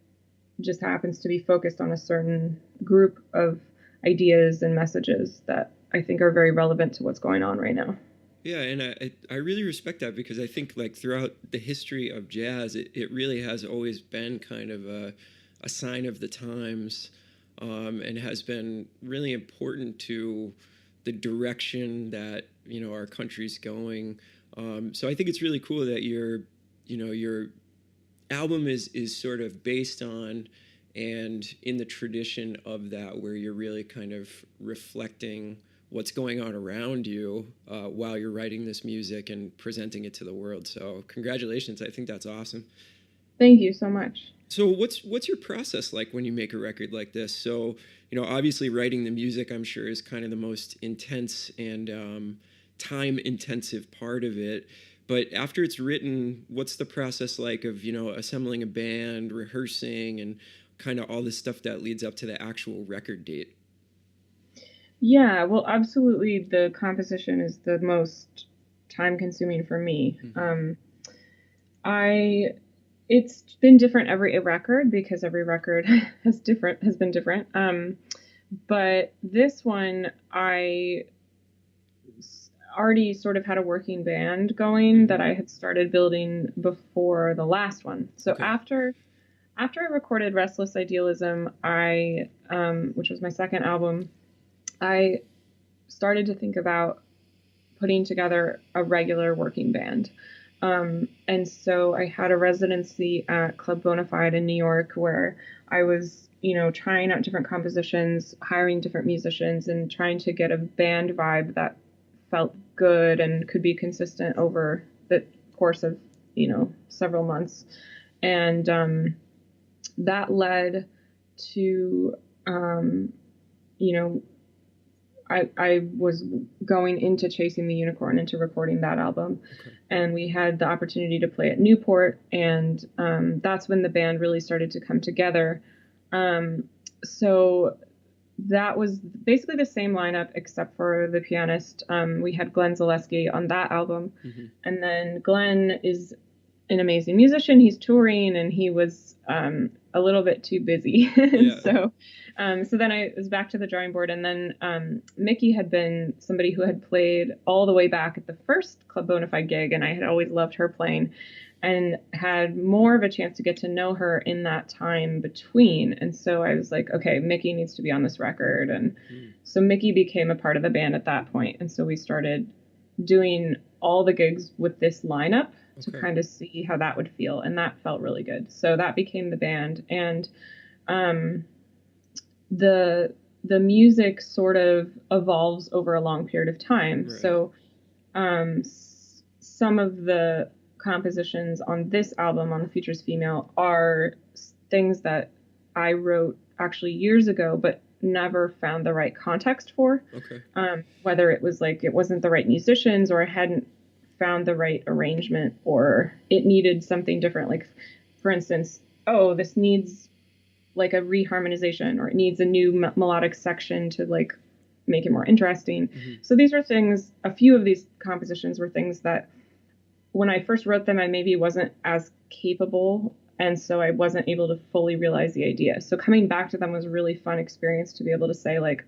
just happens to be focused on a certain group of ideas and messages that I think are very relevant to what's going on right now. Yeah, and I really respect that, because I think like throughout the history of jazz, it really has always been kind of a sign of the times, and has been really important to the direction that, you know, our country's going. So I think it's really cool that you're your album is sort of based on and in the tradition of that, where you're really kind of reflecting what's going on around you while you're writing this music and presenting it to the world. So congratulations. I think that's awesome. Thank you so much. So what's your process like when you make a record like this? So, obviously writing the music, I'm sure, is kind of the most intense and time-intensive part of it. But after it's written, what's the process like of, assembling a band, rehearsing, and kind of all the stuff that leads up to the actual record date? Yeah, well, absolutely. The composition is the most time-consuming for me. Mm-hmm. It's been different every record because every record has been different. But this one, I already sort of had a working band going that I had started building before the last one. So Okay. after I recorded Restless Idealism, which was my second album, I started to think about putting together a regular working band. And so I had a residency at Club Bonafide in New York where I was, trying out different compositions, hiring different musicians, and trying to get a band vibe that felt good and could be consistent over the course of, several months. And that led to, I was going into Chasing the Unicorn, into recording that album. Okay. And we had the opportunity to play at Newport, and that's when the band really started to come together. So that was basically the same lineup except for the pianist. We had Glenn Zaleski on that album. Mm-hmm. And then Glenn is an amazing musician. He's touring, and he was a little bit too busy. Yeah. So then I was back to the drawing board, and then Mickey had been somebody who had played all the way back at the first Club Bonafide gig, and I had always loved her playing and had more of a chance to get to know her in that time between. And so I was like, okay, Mickey needs to be on this record. And so Mickey became a part of the band at that point. And so we started doing all the gigs with this lineup to kind of see how that would feel. And that felt really good. So that became the band. And the music sort of evolves over a long period of time. Right. So some of the compositions on this album, on The Future's Female, are things that I wrote actually years ago, but never found the right context for. Okay. Whether it was like it wasn't the right musicians, or I hadn't found the right arrangement, or it needed something different. Like, for instance, this needs like a reharmonization, or it needs a new melodic section to like make it more interesting. Mm-hmm. So these were things, a few of these compositions were things that when I first wrote them, I maybe wasn't as capable, and so I wasn't able to fully realize the idea. So coming back to them was a really fun experience to be able to say like,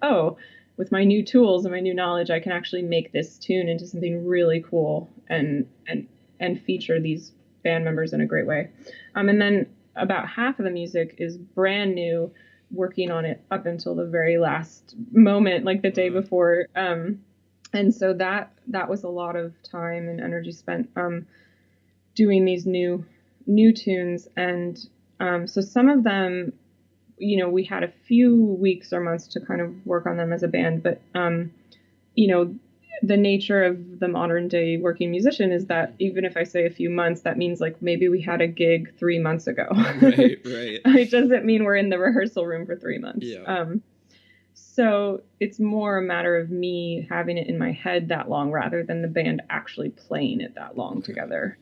with my new tools and my new knowledge, I can actually make this tune into something really cool and feature these band members in a great way. And then about half of the music is brand new, working on it up until the very last moment, like the day before. And so that was a lot of time and energy spent doing these new tunes. And so some of them, we had a few weeks or months to kind of work on them as a band. But, the nature of the modern day working musician is that even if I say a few months, that means like maybe we had a gig 3 months ago. Right. It doesn't mean we're in the rehearsal room for 3 months. Yeah. So it's more a matter of me having it in my head that long rather than the band actually playing it that long together.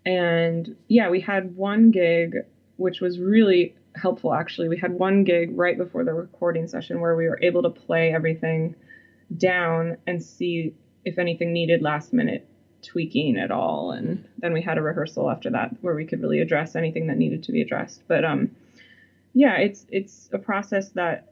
And yeah, we had one gig, which was really helpful, actually. We had one gig right before the recording session where we were able to play everything down and see if anything needed last minute tweaking at all. And then we had a rehearsal after that where we could really address anything that needed to be addressed. But yeah, it's a process that,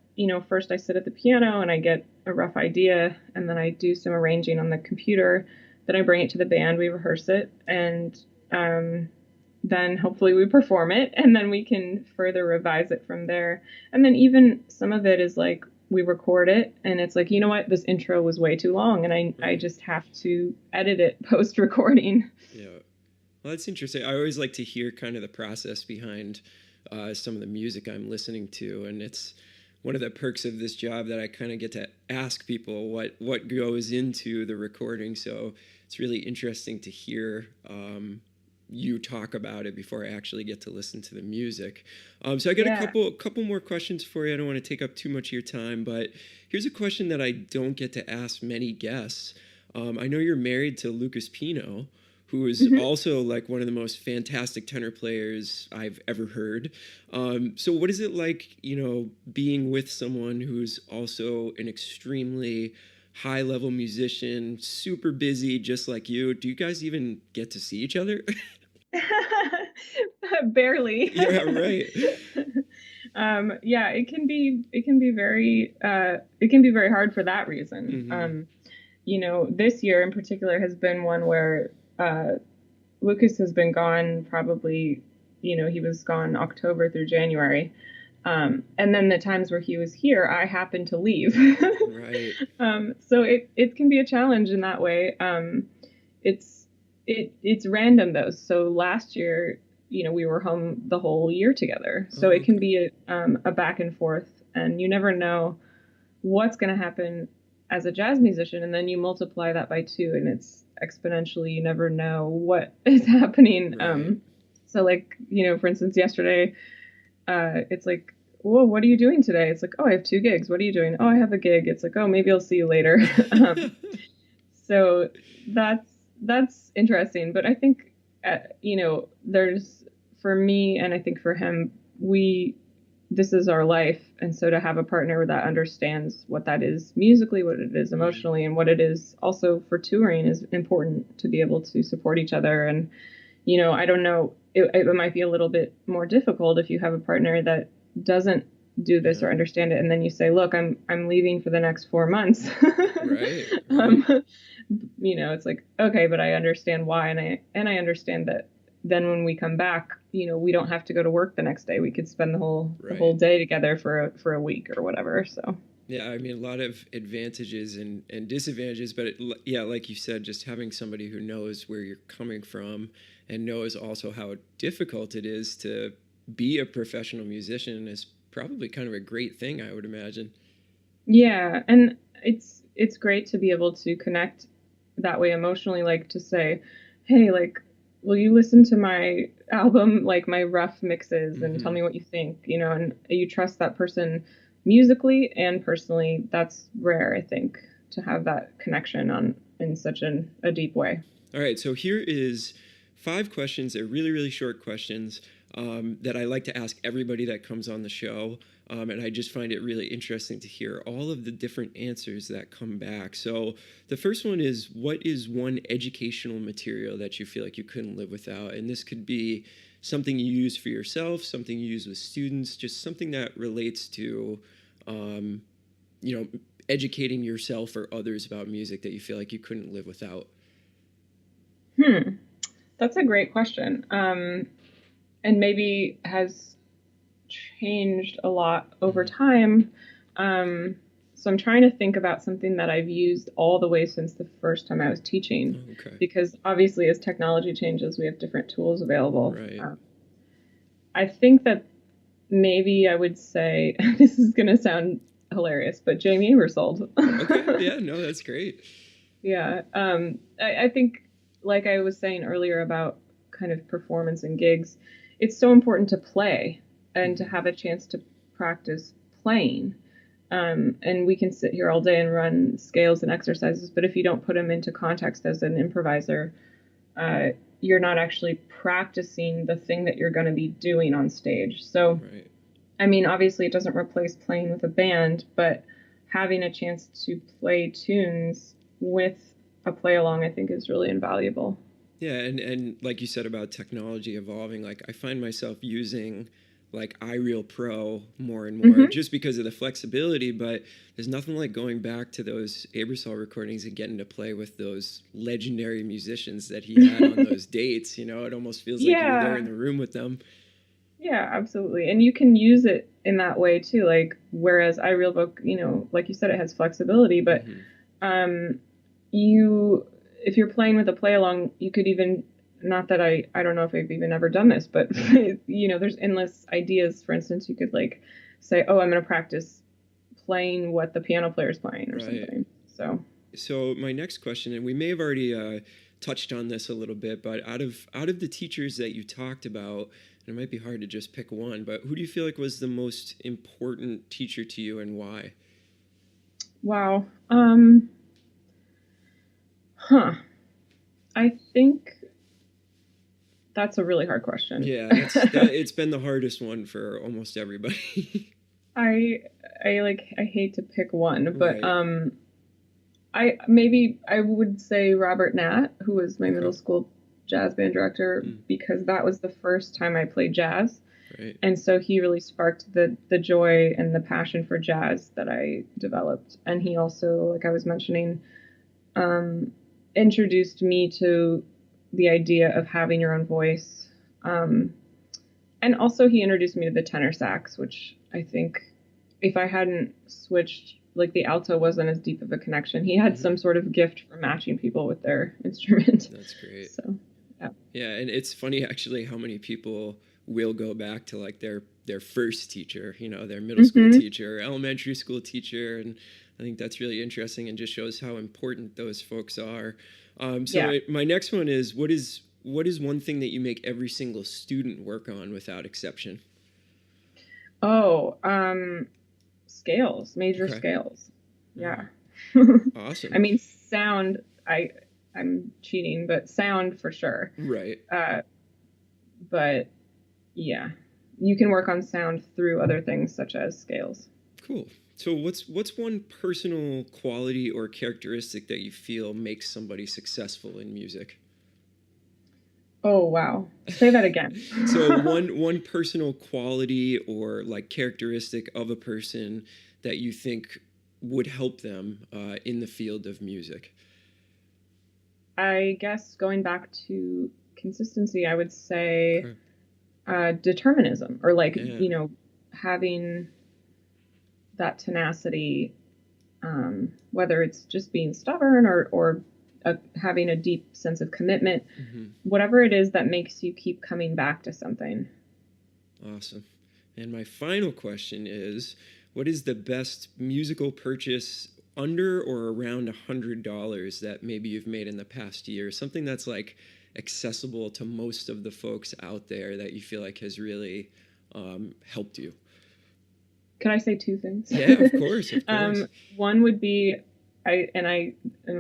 first I sit at the piano and I get a rough idea, and then I do some arranging on the computer. Then I bring it to the band, we rehearse it, and then hopefully we perform it, and then we can further revise it from there. And then even some of it is like we record it and it's like, this intro was way too long, and I just have to edit it post-recording. Yeah. Well, that's interesting. I always like to hear kind of the process behind some of the music I'm listening to, and it's one of the perks of this job that I kind of get to ask people what goes into the recording. So it's really interesting to hear you talk about it before I actually get to listen to the music. So I got a couple more questions for you. I don't want to take up too much of your time, but here's a question that I don't get to ask many guests. I know you're married to Lucas Pino, who is also like one of the most fantastic tenor players I've ever heard. So what is it like, being with someone who's also an extremely high-level musician, super busy, just like you? Do you guys even get to see each other? Barely. Yeah, right. It can be very hard for that reason. This year in particular has been one where Lucas has been gone probably, he was gone October through January. And then the times where he was here, I happened to leave. Right. So it can be a challenge in that way. It's random though. So last year, we were home the whole year together. So it can be a back and forth, and you never know what's going to happen as a jazz musician. And then you multiply that by 2 and it's exponentially, you never know what is happening. Right. So like, for instance, yesterday, it's like, whoa, what are you doing today? It's like, oh, I have 2 gigs. What are you doing? Oh, I have a gig. It's like, oh, maybe I'll see you later. So that's interesting. But I think, there's, for me, and I think for him, this is our life. And so to have a partner that understands what that is musically, what it is emotionally, and what it is also for touring is important to be able to support each other. And, I don't know, it might be a little bit more difficult if you have a partner that doesn't do this or understand it. And then you say, look, I'm leaving for the next 4 months. Right. It's like, okay, but I understand why. And I understand that then when we come back, we don't have to go to work the next day. We could spend the whole day together for a week or whatever. So. Yeah, I mean, a lot of advantages and disadvantages, but like you said, just having somebody who knows where you're coming from and knows also how difficult it is to be a professional musician is probably kind of a great thing, I would imagine. Yeah, and it's great to be able to connect that way emotionally, like to say, hey, like, will you listen to my album, like my rough mixes, and tell me what you think, and you trust that person musically and personally. That's rare, I think, to have that connection in such a deep way. All right, so here is 5 questions. They're really, really short questions that I like to ask everybody that comes on the show. And I just find it really interesting to hear all of the different answers that come back. So the first one is, what is one educational material that you feel like you couldn't live without? And this could be something you use for yourself, something you use with students, just something that relates to, educating yourself or others about music that you feel like you couldn't live without. That's a great question. And maybe has changed a lot over time. So I'm trying to think about something that I've used all the way since the first time I was teaching. Okay. Because obviously as technology changes, we have different tools available. Right. I think that maybe I would say, this is going to sound hilarious, but Jamie Aebersold. Okay. Yeah, no, that's great. Yeah. I think, like I was saying earlier about kind of performance and gigs, it's so important to play and to have a chance to practice playing. And we can sit here all day and run scales and exercises, but if you don't put them into context as an improviser, you're not actually practicing the thing that you're going to be doing on stage. So, right. I mean, obviously it doesn't replace playing with a band, but having a chance to play tunes with a play along, I think, is really invaluable. Yeah, and like you said about technology evolving, like I find myself using like iReal Pro more and more just because of the flexibility, but there's nothing like going back to those Aebersold recordings and getting to play with those legendary musicians that he had on those dates. It almost feels like you're there in the room with them. Yeah, absolutely. And you can use it in that way too. Like, whereas iReal Book, like you said, it has flexibility, but if you're playing with a play along, you could even not that I don't know if I've even ever done this, but there's endless ideas. For instance, you could like say, oh, I'm going to practice playing what the piano player is playing or something. So my next question, and we may have already touched on this a little bit, but out of the teachers that you talked about, and it might be hard to just pick one, but who do you feel like was the most important teacher to you and why? Wow. I think that's a really hard question. Yeah, it's been the hardest one for almost everybody. I hate to pick one, but Right. I would say Robert Nat, who was my middle school jazz band director, because that was the first time I played jazz. Right. And so he really sparked the joy and the passion for jazz that I developed. And he also, like I was mentioning, introduced me to the idea of having your own voice. And also he introduced me to the tenor sax, which I think if I hadn't switched, like the alto wasn't as deep of a connection. He had some sort of gift for matching people with their instrument. That's great. So, yeah. Yeah, and it's funny actually how many people will go back to like their first teacher, their middle school teacher, elementary school teacher, and I think that's really interesting and just shows how important those folks are. My next one is what is one thing that you make every single student work on without exception? Oh, scales, major scales. Yeah. Awesome. I mean, sound, I'm cheating, but sound for sure. Right. But yeah, you can work on sound through other things such as scales. Cool. So what's one personal quality or characteristic that you feel makes somebody successful in music? Oh, wow. Say that again. So one personal quality or like characteristic of a person that you think would help them in the field of music. I guess going back to consistency, I would say determinism, or like, having that tenacity, whether it's just being stubborn or having a deep sense of commitment, whatever it is that makes you keep coming back to something. Awesome. And my final question is, what is the best musical purchase under or around $100 that maybe you've made in the past year? Something that's like accessible to most of the folks out there that you feel like has really helped you. Can I say two things? Yeah, of course. One would be, I am a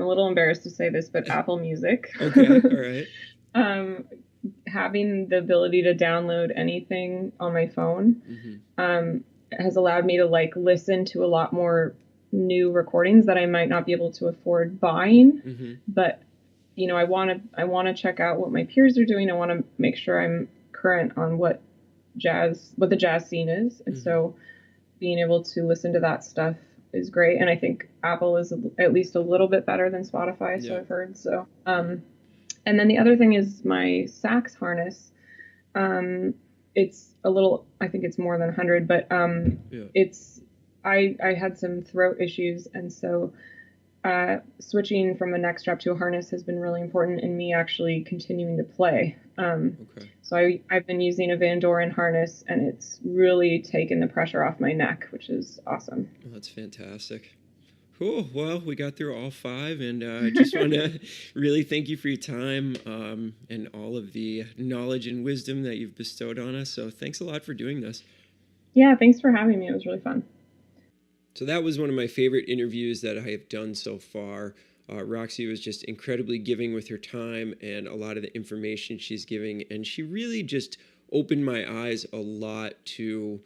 little embarrassed to say this, but Apple Music. Okay, all right. Having the ability to download anything on my phone has allowed me to like listen to a lot more new recordings that I might not be able to afford buying. But I want to check out what my peers are doing. I want to make sure I'm current on what the jazz scene is, and so being able to listen to that stuff is great. And I think Apple is at least a little bit better than Spotify, so I've heard. So, and then the other thing is my sax harness. It's a little, I think it's more than 100, but I had some throat issues, and so switching from a neck strap to a harness has been really important in me actually continuing to play. So I've been using a Van Doren harness, and it's really taken the pressure off my neck, which is awesome. Oh, that's fantastic. Cool. Well, we got through all 5, and I just want to really thank you for your time and all of the knowledge and wisdom that you've bestowed on us. So thanks a lot for doing this. Yeah, thanks for having me. It was really fun. So that was one of my favorite interviews that I have done so far. Roxy was just incredibly giving with her time and a lot of the information she's giving. And she really just opened my eyes a lot to,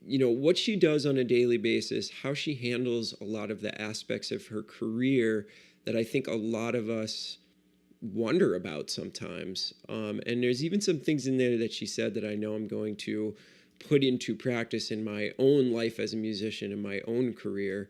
what she does on a daily basis, how she handles a lot of the aspects of her career that I think a lot of us wonder about sometimes. And there's even some things in there that she said that I know I'm going to put into practice in my own life as a musician in my own career.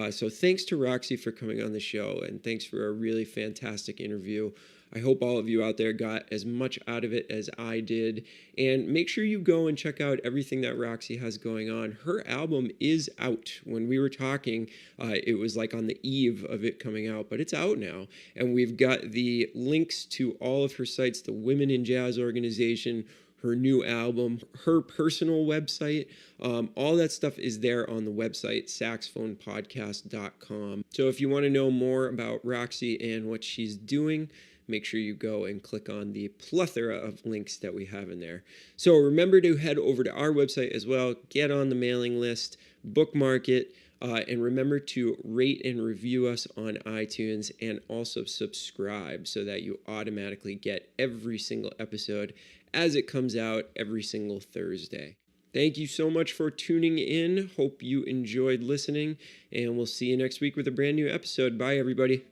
So thanks to Roxy for coming on the show, and thanks for a really fantastic interview. I hope all of you out there got as much out of it as I did. And make sure you go and check out everything that Roxy has going on. Her album is out. When we were talking, it was like on the eve of it coming out, but it's out now. And we've got the links to all of her sites, the Women in Jazz organization, her new album, her personal website. All that stuff is there on the website, saxophonepodcast.com. So if you want to know more about Roxy and what she's doing, make sure you go and click on the plethora of links that we have in there. So remember to head over to our website as well, get on the mailing list, bookmark it, and remember to rate and review us on iTunes, and also subscribe so that you automatically get every single episode as it comes out every single Thursday. Thank you so much for tuning in. Hope you enjoyed listening, and we'll see you next week with a brand new episode. Bye, everybody.